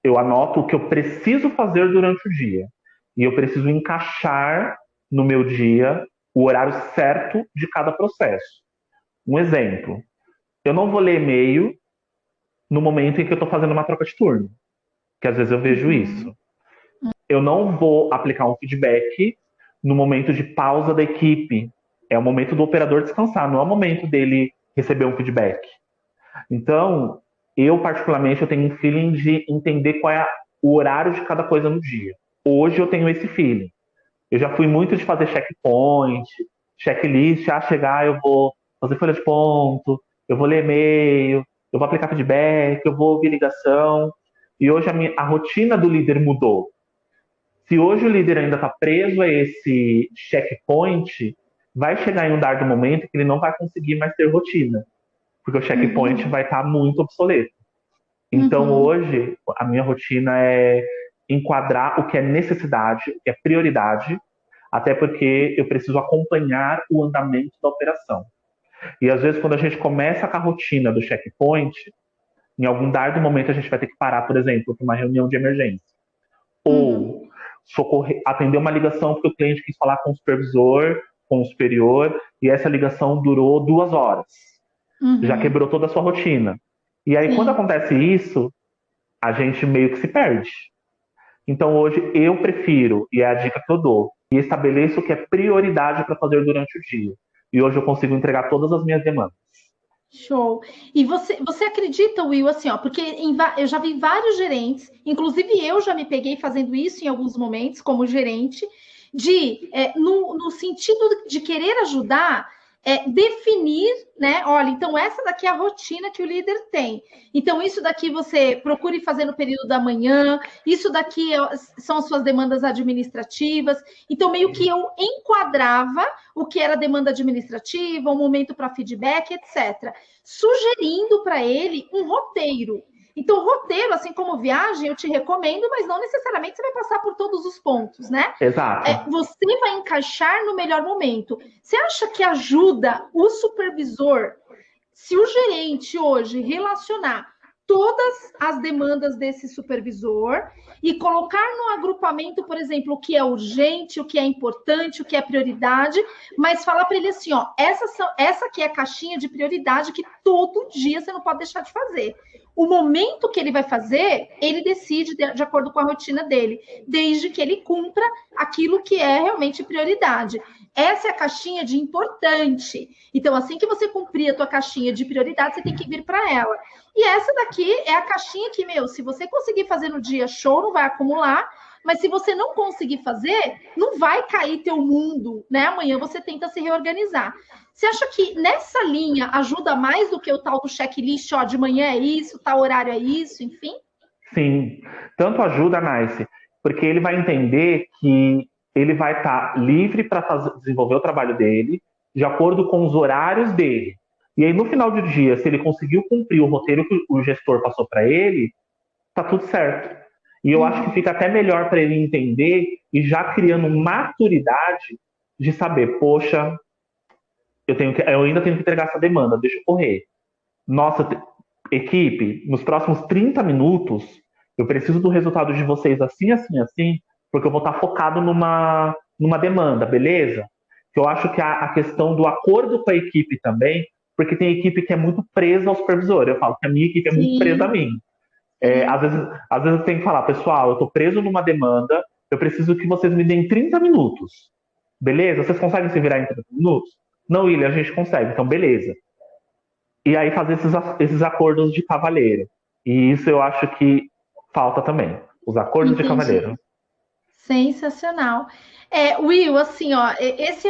Eu anoto o que eu preciso fazer durante o dia e eu preciso encaixar no meu dia o horário certo de cada processo. Um exemplo, eu não vou ler e-mail no momento em que eu estou fazendo uma troca de turno, que às vezes eu vejo isso. Eu não vou aplicar um feedback no momento de pausa da equipe. É o momento do operador descansar, não é o momento dele receber um feedback. Então, eu particularmente eu tenho um feeling de entender qual é o horário de cada coisa no dia. Hoje eu tenho esse feeling. Eu já fui muito de fazer checkpoint, checklist, chegar, eu vou fazer folha de ponto, eu vou ler e-mail, eu vou aplicar feedback, eu vou ouvir ligação. E hoje a rotina do líder mudou. Se hoje o líder ainda está preso a esse checkpoint, vai chegar em um dado momento que ele não vai conseguir mais ter rotina, porque o checkpoint vai estar muito obsoleto. Então hoje a minha rotina é enquadrar o que é necessidade, o que é prioridade, até porque eu preciso acompanhar o andamento da operação. E às vezes quando a gente começa com a rotina do checkpoint, em algum dado momento a gente vai ter que parar, por exemplo, para uma reunião de emergência. Ou atender uma ligação porque o cliente quis falar com o supervisor, com o superior, e essa ligação durou 2 horas. Já quebrou toda a sua rotina. E aí, quando acontece isso, a gente meio que se perde. Então, hoje, eu prefiro, e é a dica que eu dou, e estabeleço o que é prioridade para fazer durante o dia. E hoje eu consigo entregar todas as minhas demandas. Show. E você acredita, Will, assim, ó, porque eu já vi vários gerentes, inclusive eu já me peguei fazendo isso em alguns momentos como gerente, no sentido de querer ajudar, definir, né? Olha, então essa daqui é a rotina que o líder tem. Então, isso daqui você procure fazer no período da manhã, isso daqui são as suas demandas administrativas. Então, meio que eu enquadrava o que era demanda administrativa, um momento para feedback, etc. Sugerindo para ele um roteiro. Então, roteiro, assim como viagem, eu te recomendo, mas não necessariamente você vai passar por todos os pontos, né? Exato. Você vai encaixar no melhor momento. Você acha que ajuda o supervisor, se o gerente hoje relacionar todas as demandas desse supervisor e colocar no agrupamento, por exemplo, o que é urgente, o que é importante, o que é prioridade, mas falar para ele assim, ó, essa aqui é a caixinha de prioridade que todo dia você não pode deixar de fazer. O momento que ele vai fazer, ele decide de acordo com a rotina dele, desde que ele cumpra aquilo que é realmente prioridade. Essa é a caixinha de importante. Então, assim que você cumprir a tua caixinha de prioridade, você tem que vir para ela. E essa daqui é a caixinha que, se você conseguir fazer no dia, show, não vai acumular. Mas se você não conseguir fazer, não vai cair teu mundo, né? Amanhã você tenta se reorganizar. Você acha que nessa linha ajuda mais do que o tal do checklist, ó, de manhã é isso, tal horário é isso, enfim? Sim, tanto ajuda, Nice, porque ele vai entender que ele vai estar livre para desenvolver o trabalho dele, de acordo com os horários dele. E aí, no final do dia, se ele conseguiu cumprir o roteiro que o gestor passou para ele, tá tudo certo. E eu acho que fica até melhor para ele entender e já criando maturidade de saber, poxa, eu ainda tenho que entregar essa demanda, deixa eu correr. Nossa, equipe, nos próximos 30 minutos, eu preciso do resultado de vocês assim, assim, assim, porque eu vou estar focado numa demanda, beleza? Eu acho que a questão do acordo com a equipe também, porque tem equipe que é muito presa ao supervisor. Eu falo que a minha equipe é muito presa a Sim. mim. Às vezes eu tenho que falar, pessoal, eu estou preso numa demanda, eu preciso que vocês me deem 30 minutos. Beleza? Vocês conseguem se virar em 30 minutos? Não, William, a gente consegue, então beleza. E aí fazer esses acordos de cavalheiro. E isso eu acho que falta também. Os acordos de cavalheiro. Entendi. Sensacional. Will, assim, ó, esse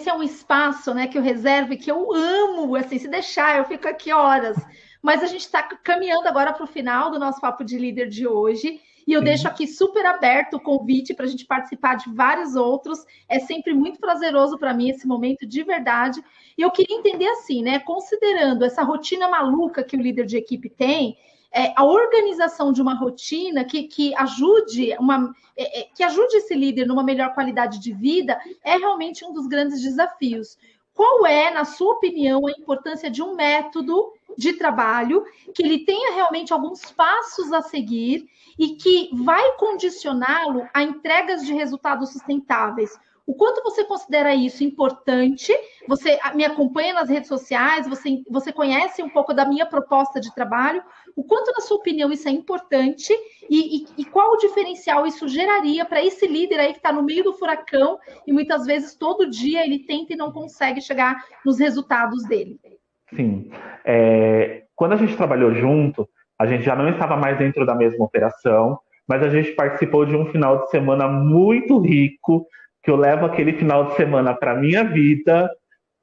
é um espaço, né, que eu reservo e que eu amo, assim, se deixar, eu fico aqui horas. Mas a gente está caminhando agora para o final do nosso Papo de Líder de hoje, e eu deixo Sim. aqui super aberto o convite para a gente participar de vários outros. É sempre muito prazeroso para mim esse momento, de verdade. E eu queria entender assim, né, considerando essa rotina maluca que o líder de equipe tem, a organização de uma rotina que ajude que ajude esse líder numa melhor qualidade de vida é realmente um dos grandes desafios. Qual é, na sua opinião, a importância de um método de trabalho que ele tenha realmente alguns passos a seguir e que vai condicioná-lo a entregas de resultados sustentáveis? O quanto você considera isso importante? Você me acompanha nas redes sociais, você conhece um pouco da minha proposta de trabalho. O quanto, na sua opinião, isso é importante e qual o diferencial isso geraria para esse líder aí que está no meio do furacão e muitas vezes todo dia ele tenta e não consegue chegar nos resultados dele? Sim. Quando a gente trabalhou junto, a gente já não estava mais dentro da mesma operação, mas a gente participou de um final de semana muito rico, que eu levo aquele final de semana para minha vida,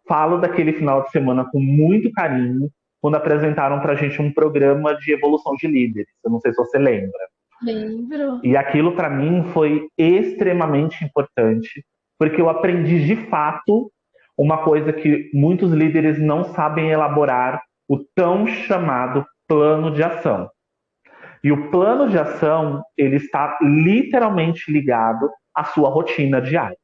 falo daquele final de semana com muito carinho, quando apresentaram para a gente um programa de evolução de líderes. Eu não sei se você lembra. Lembro. E aquilo para mim foi extremamente importante, porque eu aprendi de fato uma coisa que muitos líderes não sabem elaborar, o tão chamado plano de ação. E o plano de ação, ele está literalmente ligado à sua rotina diária.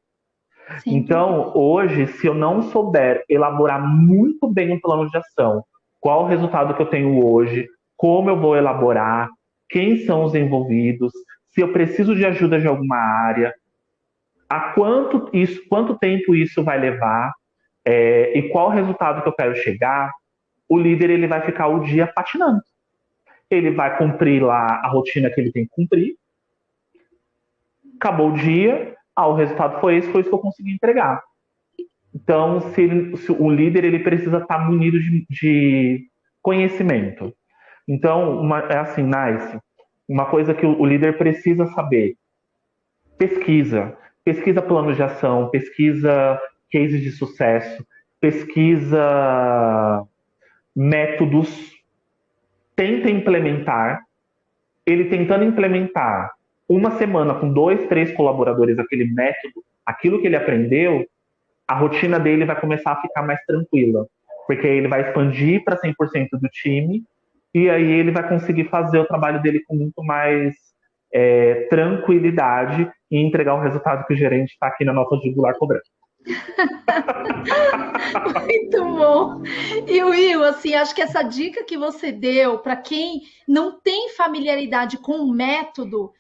Sem dúvida. Então, hoje, se eu não souber elaborar muito bem um plano de ação, qual o resultado que eu tenho hoje, como eu vou elaborar, quem são os envolvidos, se eu preciso de ajuda de alguma área, quanto tempo isso vai levar, e qual o resultado que eu quero chegar, o líder ele vai ficar o dia patinando. Ele vai cumprir lá a rotina que ele tem que cumprir, acabou o dia, o resultado foi esse, foi isso que eu consegui entregar. Então, se o líder ele precisa estar munido de conhecimento. Então, é assim, Nice, uma coisa que o líder precisa saber: pesquisa. Pesquisa planos de ação, pesquisa cases de sucesso, pesquisa métodos, tenta implementar. Ele tentando implementar uma semana com 2, 3 colaboradores aquele método, aquilo que ele aprendeu, a rotina dele vai começar a ficar mais tranquila, porque aí ele vai expandir para 100% do time e aí ele vai conseguir fazer o trabalho dele com muito mais tranquilidade e entregar o resultado que o gerente está aqui na nossa jugular cobrando. Muito bom. E Will, assim, acho que essa dica que você deu para quem não tem familiaridade com o método,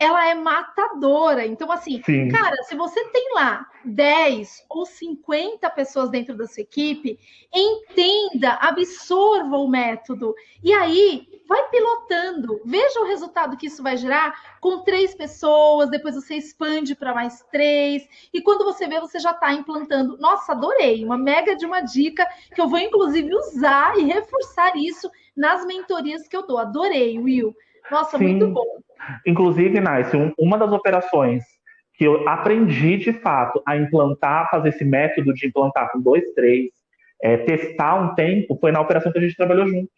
ela é matadora. Então, assim, Sim. cara, se você tem lá 10 ou 50 pessoas dentro da sua equipe, entenda, absorva o método. E aí, vai pilotando. Veja o resultado que isso vai gerar com 3 pessoas, depois você expande para mais 3. E quando você vê, você já está implantando. Nossa, adorei! Uma mega de uma dica que eu vou, inclusive, usar e reforçar isso nas mentorias que eu dou. Adorei, Will. Nossa, Sim. Muito bom. Inclusive, Nice, uma das operações que eu aprendi de fato a implantar, fazer esse método de implantar com 2, 3, testar um tempo, foi na operação que a gente trabalhou junto.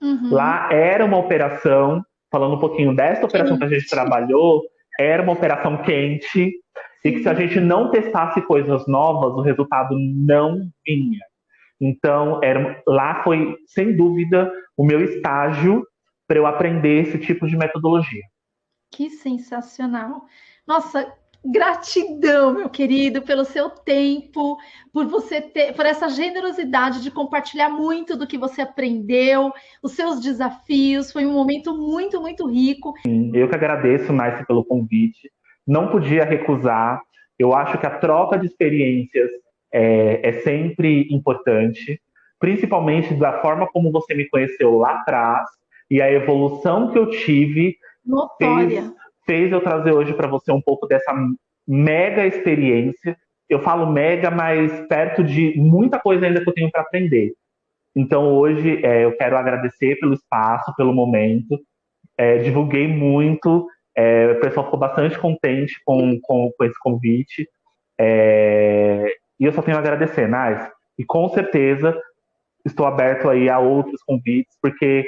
Uhum. Lá era uma operação, falando um pouquinho dessa operação que a gente trabalhou, era uma operação quente, e que se a gente não testasse coisas novas, o resultado não vinha. Então, lá foi, sem dúvida, o meu estágio para eu aprender esse tipo de metodologia. Que sensacional. Nossa, gratidão, meu querido, pelo seu tempo, por essa generosidade de compartilhar muito do que você aprendeu, os seus desafios. Foi um momento muito, muito rico. Eu que agradeço, Nice, pelo convite. Não podia recusar. Eu acho que a troca de experiências é sempre importante, principalmente da forma como você me conheceu lá atrás e a evolução que eu tive fez eu trazer hoje para você um pouco dessa mega experiência. Eu falo mega, mas perto de muita coisa ainda que eu tenho para aprender. Então hoje eu quero agradecer pelo espaço, pelo momento. Divulguei muito, o pessoal ficou bastante contente com esse convite. E eu só tenho a agradecer, Nice. E com certeza estou aberto aí a outros convites, porque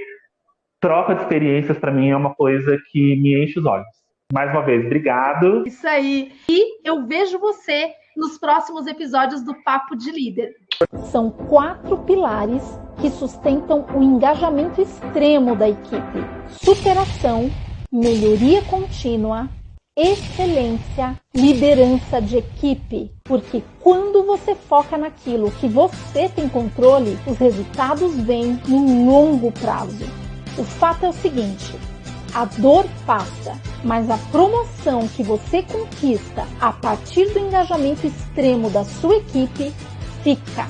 troca de experiências para mim é uma coisa que me enche os olhos. Mais uma vez, obrigado. Isso aí. E eu vejo você nos próximos episódios do Papo de Líder. São 4 pilares que sustentam o engajamento extremo da equipe: superação, melhoria contínua, excelência, liderança de equipe. Porque quando você foca naquilo que você tem controle, os resultados vêm no longo prazo. O fato é o seguinte: a dor passa, mas a promoção que você conquista a partir do engajamento extremo da sua equipe fica.